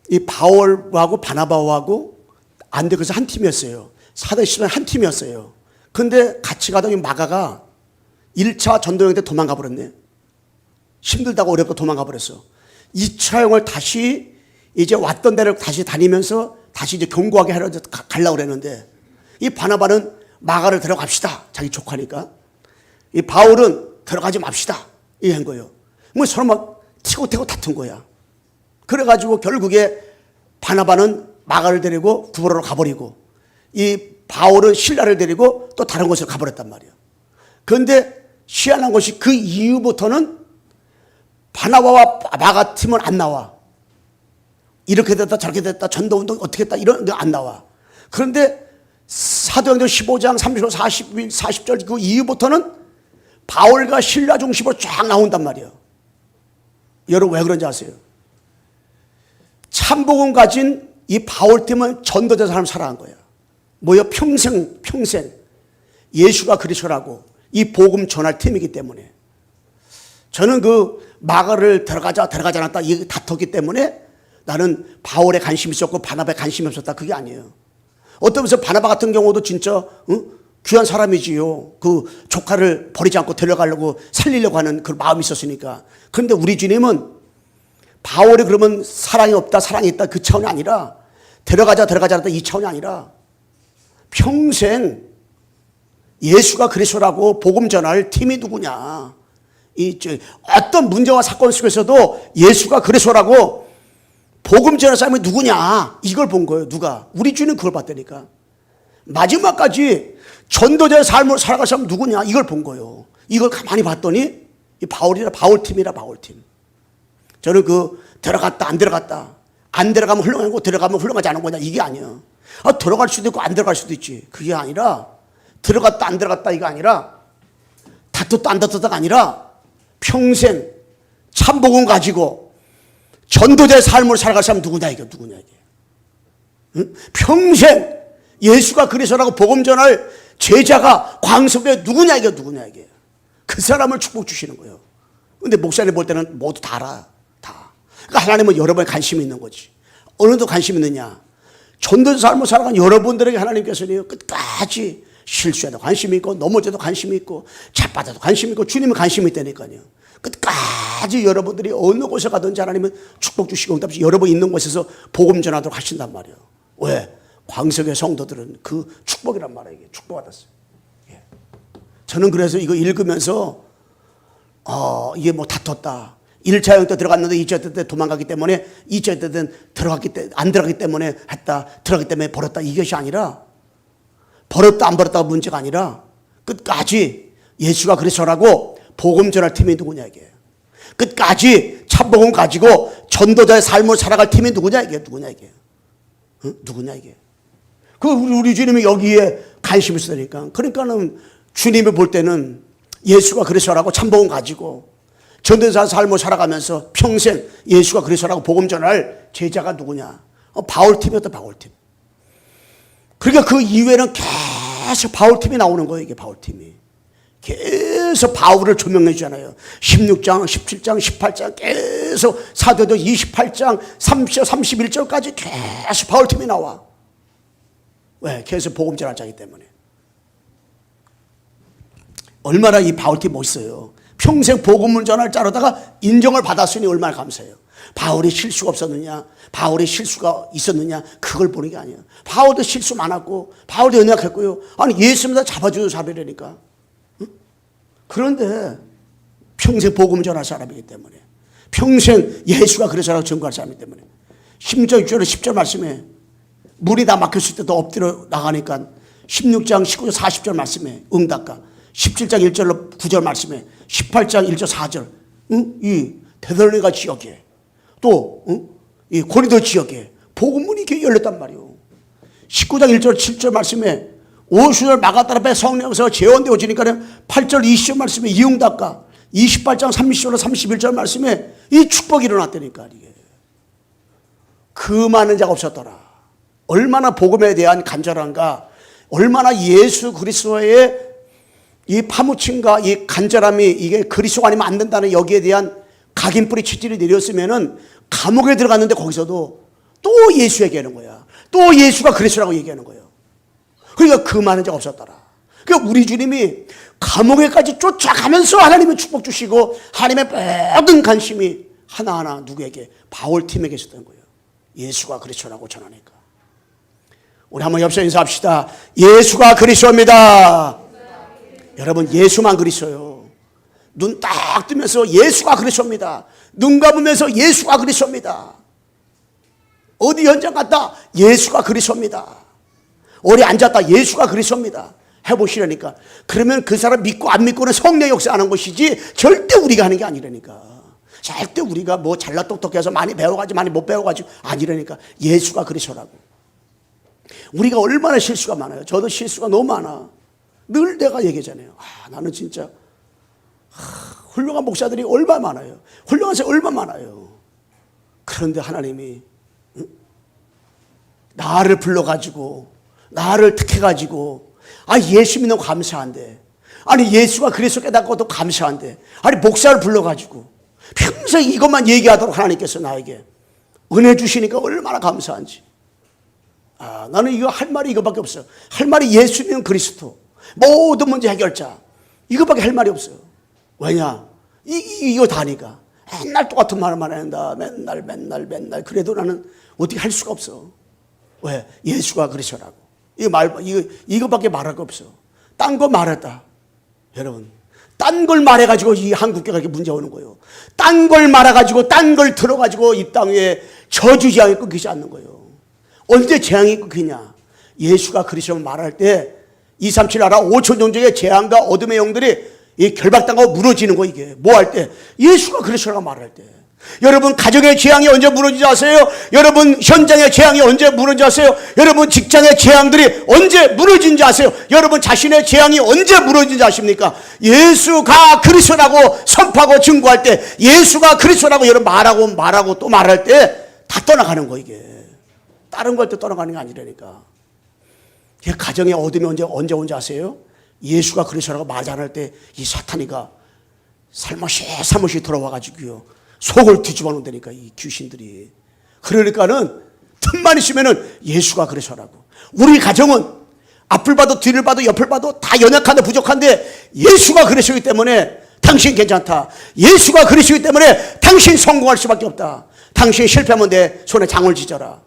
이 바울하고 바나바하고 안디옥에서 한 팀이었어요. 사도행전 한 팀이었어요. 근데 같이 가던 이 마가가 1차 전도여행 때 도망가 버렸네. 힘들다고 어렵고 도망가 버렸어. 2차 여행을 다시 이제 왔던 데를 다시 다니면서 다시 이제 경고하게 하려고 가려고 그랬는데, 이 바나바는 마가를 데려갑시다. 자기 조카니까. 이 바울은 들어가지 맙시다. 이 한 거예요. 뭐 서로 막 티고태고 다툰 거야. 그래가지고 결국에 바나바는 마가를 데리고 구브로로 가버리고, 이 바울은 신라를 데리고 또 다른 곳으로 가버렸단 말이에요. 그런데 희한한 것이 그 이후부터는 바나바와 마가 팀은 안 나와. 이렇게 됐다 저렇게 됐다 전도운동 어떻게 했다 이런 게 안 나와. 그런데 사도행전 15장 30절 40절 그 이후부터는 바울과 신라 중심으로 쫙 나온단 말이에요. 여러분 왜 그런지 아세요? 참복음 가진 이 바울팀은 전도자 사람 살아간 거야. 뭐요? 평생 예수가 그리스도라고 이 복음 전할 팀이기 때문에. 저는 그 마가를 들어가자 않았다 이게 다퉜기 때문에 나는 바울에 관심이 있었고 바나바에 관심이 없었다, 그게 아니에요. 어떤 면에서 바나바 같은 경우도 진짜 귀한 사람이지요. 그 조카를 버리지 않고 데려가려고 살리려고 하는 그 마음이 있었으니까. 그런데 우리 주님은 바울이 그러면 사랑이 없다 사랑이 있다 그 차원이 아니라 데려가자 않았다 이 차원이 아니라 평생 예수가 그리스도라고 복음 전할 팀이 누구냐, 어떤 문제와 사건 속에서도 예수가 그리스도라고 복음 전할 사람이 누구냐, 이걸 본 거예요. 누가? 우리 주님 그걸 봤다니까. 마지막까지 전도자의 삶을 살아갈 사람 누구냐, 이걸 본 거예요. 이걸 가만히 봤더니 이 바울팀이라 바울팀. 저는 그 들어갔다 안 들어갔다, 안 들어가면 훌륭하고 들어가면 훌륭하지 않은 거냐, 이게 아니에요. 들어갈 수도 있고 안 들어갈 수도 있지. 그게 아니라 들어갔다 안 들어갔다 이거 아니라 다퉜다 안 다퉜다가 아니라 평생 참복음 가지고 전도자의 삶을 살아갈 사람 누구냐 이게. 응? 평생 예수가 그리스도라고 복음 전할 제자가 광석에 누구냐 이게. 그 사람을 축복 주시는 거예요. 근데 목사님 볼 때는 모두 다 알아. 다. 그러니까 하나님은 여러분에 관심이 있는 거지. 어느 정도 관심이 있느냐. 전도자 삶을 살아간 여러분들에게 하나님께서는 끝까지 실수에도 관심이 있고 넘어져도 관심이 있고 자빠져도 관심이 있고 주님은 관심이 있다니까요. 끝까지 여러분들이 어느 곳에 가든지 하나님은 축복 주시고 응답시 여러분 있는 곳에서 복음 전하도록 하신단 말이에요. 왜? 광석의 성도들은 그 축복이란 말이에요. 이게 축복받았어요. 예. 저는 그래서 이거 읽으면서 이게 뭐 다퉜다. 1차 영때 들어갔는데 2차 때 도망가기 때문에 2차 때는 안 들어가기 때문에 했다. 들어가기 때문에 버렸다. 이것이 아니라 버렸다 안 버렸다가 문제가 아니라 끝까지 예수가 그리스도라고 복음 전할 팀이 누구냐 이게. 끝까지 참복음 가지고 전도자의 삶을 살아갈 팀이 누구냐 이게. 응? 누구냐 이게. 우리 주님이 여기에 관심이 있으니까. 그러니까는 주님이 볼 때는 예수가 그리스도라고 참복음 가지고 전도자 삶을 살아가면서 평생 예수가 그리스도라고 복음 전할 제자가 누구냐. 바울팀이었다, 바울팀. 그러니까 그 이후에는 계속 바울팀이 나오는 거예요, 이게 바울팀이. 계속 바울을 조명해 주잖아요. 16장, 17장, 18장 계속 사도행전 28장, 30절, 31절까지 계속 바울팀이 나와. 왜? 계속 복음 전하자기 때문에. 얼마나 이 바울팀 멋있어요. 평생 복음을 전할 자로다가 인정을 받았으니 얼마나 감사해요. 바울이 실수가 없었느냐, 바울이 실수가 있었느냐, 그걸 보는 게 아니에요. 바울도 실수 많았고 바울도 연약했고요. 아니 예수님 다 잡아주는 사람이라니까. 응? 그런데 평생 복음을 전할 사람이기 때문에, 평생 예수가 그리스도라고 증거할 사람이기 때문에 16절 6절에 10절 말씀에 물이 다 막혔을 때도 엎드려 나가니까 16장 19절 40절 말씀에 응답가, 17장 1절로 9절 말씀에 18장 1절 4절 이 데살로니가 지역에 또 이 고린도 지역에 복음문이 이렇게 열렸단 말이에요. 19장 1절 7절 말씀에 오순절 마가다라 앞에 성령에서 재원되어지니까 8절 20절 말씀에 이응답가, 28장 30절로 31절 말씀에 이 축복이 일어났다니까. 이게 그 많은 자가 없었더라. 얼마나 복음에 대한 간절함과 얼마나 예수 그리스도의 이 파묻힘과 이 간절함이 이게 그리스도가 아니면 안 된다는 여기에 대한 각인뿌리 치질이 내렸으면은 감옥에 들어갔는데 거기서도 또 예수 얘기하는 거야. 또 예수가 그리스도라고 얘기하는 거예요. 그러니까 그 많은 자가 없었더라. 그러니까 우리 주님이 감옥에까지 쫓아가면서 하나님의 축복 주시고 하나님의 모든 관심이 하나하나 누구에게? 바울팀에게 있었던 거예요. 예수가 그리스도라고 전하니까. 우리 한번 옆서 인사합시다. 예수가 그리스도입니다. 여러분 예수만 그리스도예요. 눈 딱 뜨면서 예수가 그리스도입니다. 눈 감으면서 예수가 그리스도입니다. 어디 현장 갔다 예수가 그리스도입니다. 어디 앉았다 예수가 그리스도입니다. 해보시라니까. 그러면 그 사람 믿고 안 믿고는 성령 역사하는 것이지 절대 우리가 하는 게 아니라니까. 절대 우리가 뭐 잘나 똑똑해서 많이 배워가지고 많이 못 배워가지고 아니라니까. 예수가 그리스도라고. 우리가 얼마나 실수가 많아요. 저도 실수가 너무 많아. 늘 내가 얘기하잖아요. 나는 진짜 훌륭한 목사들이 얼마나 많아요. 훌륭한 사람이 얼마나 많아요. 그런데 하나님이 나를 불러가지고 나를 택해가지고 예수 믿는 거 감사한데, 아니 예수가 그리스도 깨닫고도 감사한데, 아니 목사를 불러가지고 평생 이것만 얘기하도록 하나님께서 나에게 은혜 주시니까 얼마나 감사한지. 나는 이거 할 말이 이거밖에 없어요. 할 말이 예수 믿는 그리스도 모든 문제 해결자, 이거밖에 할 말이 없어요. 왜냐? 이거 다니까 맨날 똑같은 말만 한다. 맨날. 그래도 나는 어떻게 할 수가 없어. 왜? 예수가 그리스도라고. 이거밖에 말할 거 없어. 딴 거 말했다. 여러분, 딴 걸 말해가지고 이 한국교회가 이렇게 문제 오는 거예요. 딴 걸 말해가지고, 딴 걸 들어가지고 이 땅에 저주재앙이 끊기지 않는 거예요. 언제 재앙이 끊기냐? 예수가 그리스도를 말할 때 237 나라 5천 종족의 재앙과 어둠의 영들이 이 결박당하고 무너지는 거. 이게 뭐 할 때? 예수가 그리스도라고 말할 때. 여러분 가정의 재앙이 언제 무너지지 아세요? 여러분 현장의 재앙이 언제 무너지지 아세요? 여러분 직장의 재앙들이 언제 무너진지 아세요? 여러분 자신의 재앙이 언제 무너진지 아십니까? 예수가 그리스도라고 선포하고 증거할 때, 예수가 그리스도라고 여러분 말하고 또 말할 때 다 떠나가는 거. 이게 다른 걸 때 떠나가는 게 아니라니까. 가정의 어둠이 언제 온지 아세요? 예수가 그리스도라고 말 안 할 때 이 사탄이가 살며시 들어와가지고요 속을 뒤집어 놓는다니까, 이 귀신들이. 그러니까는 틈만 있으면은 예수가 그리스도라고. 우리 가정은 앞을 봐도 뒤를 봐도 옆을 봐도 다 연약한데 부족한데 예수가 그리스도이기 때문에 당신 괜찮다. 예수가 그리스도이기 때문에 당신 성공할 수밖에 없다. 당신 실패하면 내 손에 장을 지져라.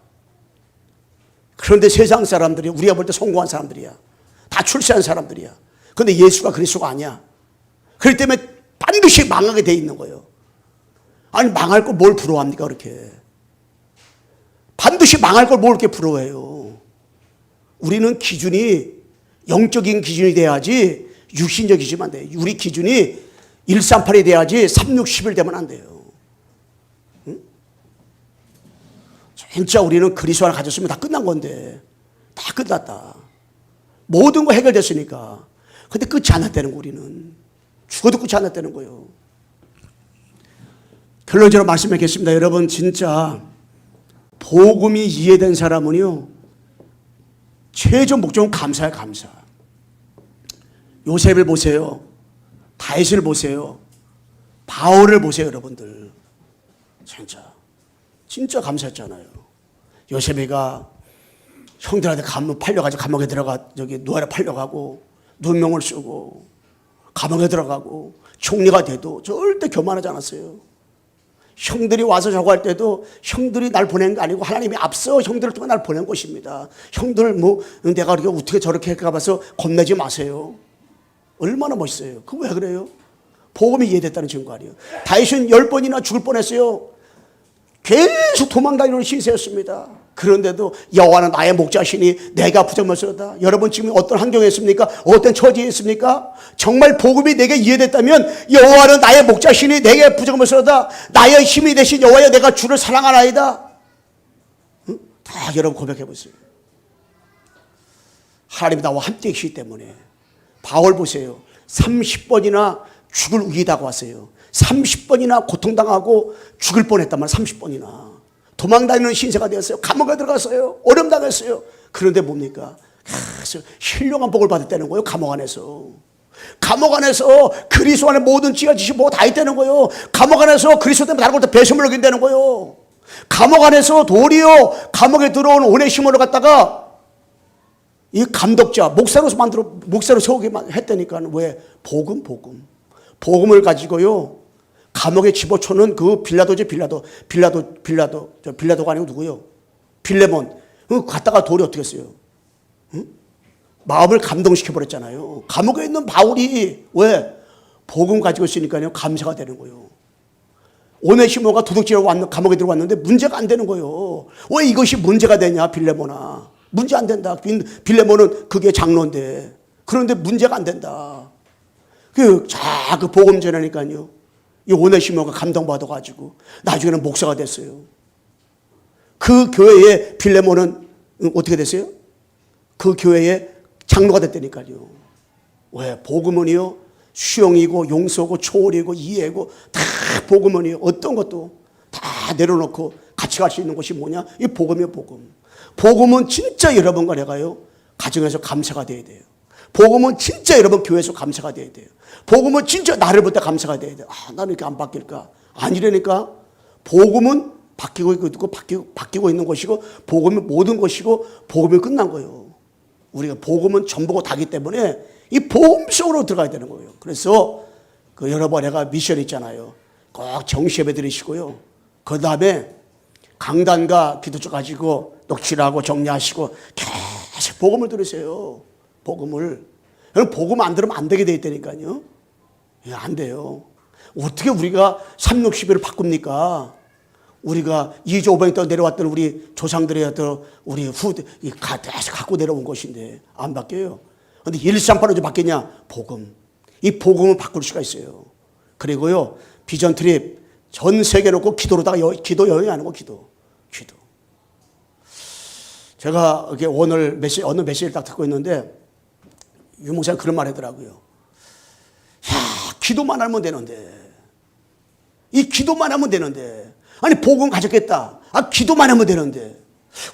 그런데 세상 사람들이 우리가 볼 때 성공한 사람들이야. 다 출세한 사람들이야. 그런데 예수가 그리스도가 아니야. 그렇기 때문에 반드시 망하게 돼 있는 거예요. 아니 망할 걸 뭘 부러워합니까? 그렇게 반드시 망할 걸 뭘 이렇게 부러워해요. 우리는 기준이 영적인 기준이 돼야지 육신적 기준이 안 돼요. 우리 기준이 138이 돼야지 3611 되면 안 돼요. 응? 진짜 우리는 그리스도 하나 가졌으면 다 끝난 건데, 다 끝났다. 모든 거 해결됐으니까. 근데 끝이 안 났다는 거. 우리는 죽어도 끝이 안 났다는 거예요. 결론적으로 말씀하겠습니다. 여러분 진짜 복음이 이해된 사람은요 최종 목적은 감사야. 감사. 요셉을 보세요. 다윗을 보세요. 바울을 보세요. 여러분들 진짜 감사했잖아요. 요셉이가 형들한테 팔려가지고 감옥에 들어가, 노예로 팔려가고 누명을 쓰고 감옥에 들어가고 총리가 돼도 절대 교만하지 않았어요. 형들이 와서 저거 할 때도 형들이 날 보낸 게 아니고 하나님이 앞서 형들을 통해 날 보낸 것입니다. 형들 내가 어떻게 저렇게 할까 봐서 겁내지 마세요. 얼마나 멋있어요. 그거 왜 그래요? 복음이 이해됐다는 증거 아니에요. 다윗은 10번이나 죽을 뻔했어요. 계속 도망다니는 신세였습니다. 그런데도 여호와는 나의 목자시니 내가 부정할수로다. 여러분 지금 어떤 환경에 있습니까? 어떤 처지에 있습니까? 정말 복음이 내게 이해됐다면 여호와는 나의 목자시니 내게 부정할수로다. 나의 힘이 되신 여호와여 내가 주를 사랑하나이다. 응? 다 여러분 고백해 보세요. 하나님이 나와 함께 계시기 때문에. 바울 보세요. 30번이나 죽을 위기다가 왔어요. 30번이나 고통당하고 죽을 뻔했단 말이에요. 30번이나. 도망다니는 신세가 되었어요. 감옥에 들어갔어요. 어려움 당했어요. 그런데 뭡니까? 신령한 복을 받았다는 거예요. 감옥 안에서. 감옥 안에서 그리스도 안에 모든 지혜와 지식 뭐가 다 있다는 거예요. 감옥 안에서 그리스도 때문에 다른 것도 배심을 얻긴다는 거예요. 감옥 안에서 도리어 감옥에 들어온 오네시모를 갖다가 이 감독자 목사로 세우게 했다니까. 왜? 복음을 가지고요 감옥에 집어쳐는 그 빌라도가 아니고 누구요? 빌레몬. 갔다가 돌이 어떻게 했어요? 응? 마음을 감동시켜버렸잖아요. 감옥에 있는 바울이 왜? 복음 가지고 있으니까요 감사가 되는 거예요. 오네시모가 도둑질하고 감옥에 들어왔는데 문제가 안 되는 거예요. 왜 이것이 문제가 되냐? 빌레몬아, 문제 안 된다. 빌레몬은 그게 장로인데. 그런데 문제가 안 된다. 그 복음 전하니까요 이 오네시모가 감동받아가지고 나중에는 목사가 됐어요. 그 교회의 빌레몬은 어떻게 됐어요? 그 교회의 장로가 됐다니까요. 왜? 복음은요 수용이고 용서고 초월이고 이해고 다 복음은요. 어떤 것도 다 내려놓고 같이 갈 수 있는 것이 뭐냐? 이 복음이에요. 복음. 복음은 진짜 여러분과 내가요 가정에서 감사가 돼야 돼요. 복음은 진짜 여러분 교회에서 감사가 돼야 돼요. 복음은 진짜 나를 볼 때 감사가 돼야 돼요. 아, 나는 이렇게 안 바뀔까? 아니라니까. 복음은 바뀌고 있는 것이고, 복음은 모든 것이고, 복음이 끝난 거예요. 우리가 복음은 전부고 다기 때문에 이 복음 속으로 들어가야 되는 거예요. 그래서 그 여러분 내가 미션 있잖아요. 꼭 정시예배 드리시고요. 그 다음에 강단과 기도주 가지고 녹취하고 정리하시고 계속 복음을 들으세요. 복음을. 여러분 복음 안 들으면 안 되게 돼 있다니까요. 예, 안 돼요. 어떻게 우리가 360일을 바꿉니까? 우리가 2조 500년 동안 내려왔던 우리 조상들의 어떤 우리 갖고 내려온 것인데 안 바뀌어요. 그런데 일상판으로 바뀌냐? 복음. 이 복음은 바꿀 수가 있어요. 그리고요, 비전 트립 전 세계 놓고 기도로다가 기도 여행하는 거, 기도. 제가 이렇게 오늘 어느 메시지를 딱 듣고 있는데 유목사님 그런 말 하더라고요. 야, 기도만 하면 되는데. 이 기도만 하면 되는데. 아니, 복음 가졌겠다. 아, 기도만 하면 되는데.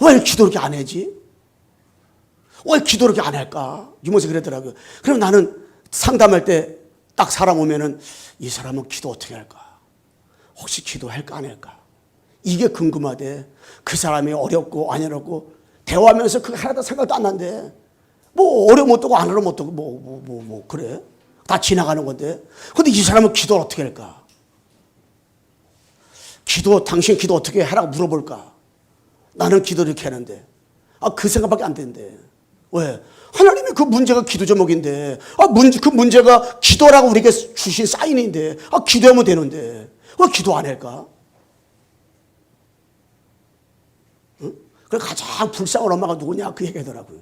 왜 기도 이렇게 안 하지? 왜 기도 이렇게 안 할까? 유목사님 그랬더라고요. 그럼 나는 상담할 때 딱 사람 오면은 이 사람은 기도 어떻게 할까? 혹시 기도할까 안 할까? 이게 궁금하대. 그 사람이 어렵고 안 어렵고 대화하면서 그거 하나도 생각도 안 난대. 뭐 어려움 어떠고 안 어려움 어떠고 그래. 다 지나가는 건데. 근데 이 사람은 기도를 어떻게 할까? 당신 기도 어떻게 하라고 물어볼까? 나는 기도 이렇게 하는데. 아, 그 생각밖에 안 된대. 왜? 하나님이 그 문제가 기도 제목인데. 아, 그 문제가 기도라고 우리에게 주신 사인인데. 아, 기도하면 되는데. 왜 기도 안 할까? 응? 그래서 가장 불쌍한 엄마가 누구냐? 그 얘기하더라고요.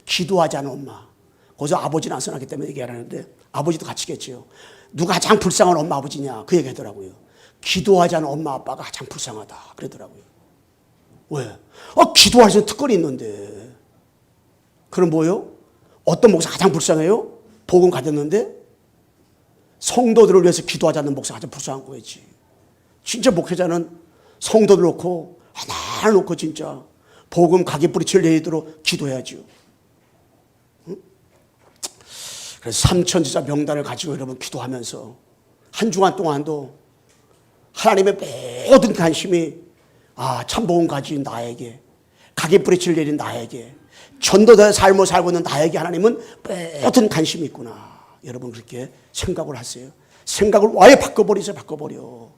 기도하지 않은 엄마. 거기서 아버지는 안 써놨기 때문에 얘기하는데 아버지도 같이겠지요. 누가 가장 불쌍한 엄마 아버지냐? 그 얘기하더라고요. 기도하지 않은 엄마 아빠가 가장 불쌍하다. 그러더라고요. 왜? 아, 기도할 수 있는 특권이 있는데. 그럼 뭐요? 어떤 목사 가장 불쌍해요? 복음 가졌는데 성도들을 위해서 기도하지 않는 목사가 가장 불쌍한 거겠지. 진짜 목회자는 성도들 놓고 하나 놓고 진짜 복음 가게 뿌리칠 내리도록 기도해야죠. 응? 그래서 삼천지자 명단을 가지고 여러분 기도하면서 한 주간 동안도 하나님의 모든 관심이 참 복음 가진 나에게, 가게 뿌리칠 내린 나에게, 전도자의 삶을 살고 있는 나에게 하나님은 모든 관심이 있구나. 여러분 그렇게 생각을 하세요. 생각을 아예 바꿔버리세요. 바꿔버려.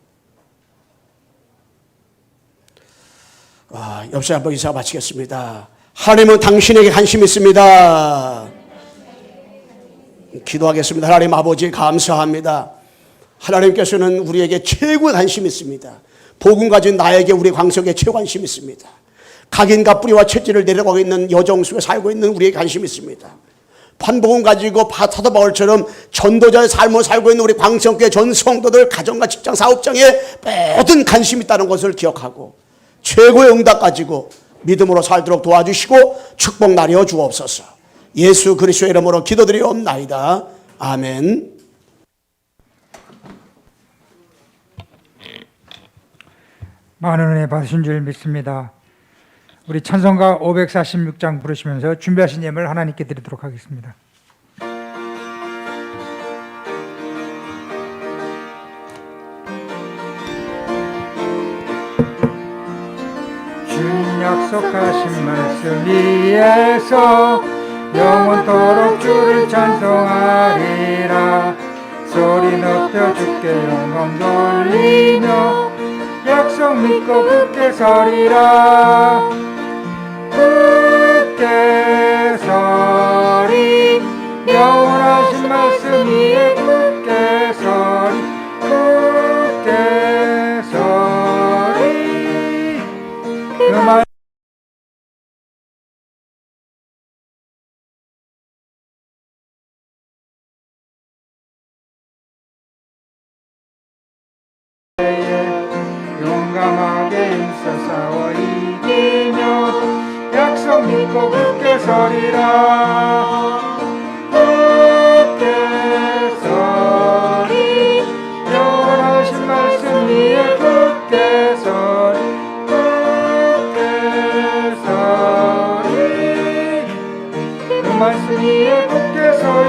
옆에 한번 인사 마치겠습니다. 하나님은 당신에게 관심이 있습니다. 기도하겠습니다. 하나님 아버지 감사합니다. 하나님께서는 우리에게 최고의 관심이 있습니다. 복음 가진 나에게 우리 광석에 최고 관심이 있습니다. 각인과 뿌리와 채찍을 내려가고 있는 여정 속에 살고 있는 우리에게 관심이 있습니다. 판복음 가지고 사도 바울처럼 전도자의 삶을 살고 있는 우리 광석교회 전 성도들 가정과 직장 사업장에 모든 관심이 있다는 것을 기억하고 최고의 응답 가지고 믿음으로 살도록 도와주시고 축복 나려 주옵소서. 예수 그리스도의 이름으로 기도드리옵나이다. 아멘. 많은 은혜 받으신 줄 믿습니다. 우리 찬송가 546장 부르시면서 준비하신 예물 하나님께 드리도록 하겠습니다. 주님 약속하신 말씀 위에서 영원토록 주를 찬송하리라. 소리 높여 주께 영광 돌리며 약속 믿고 굳게 서리라. 굳게 서리 영원하신 말씀 위에 굳게 서리. 굳게 서리 그 말 용감하게 힘써 싸워 이기며 약속 믿고 굳게 서리라. 굳게 서 말씀 위에 굳게 서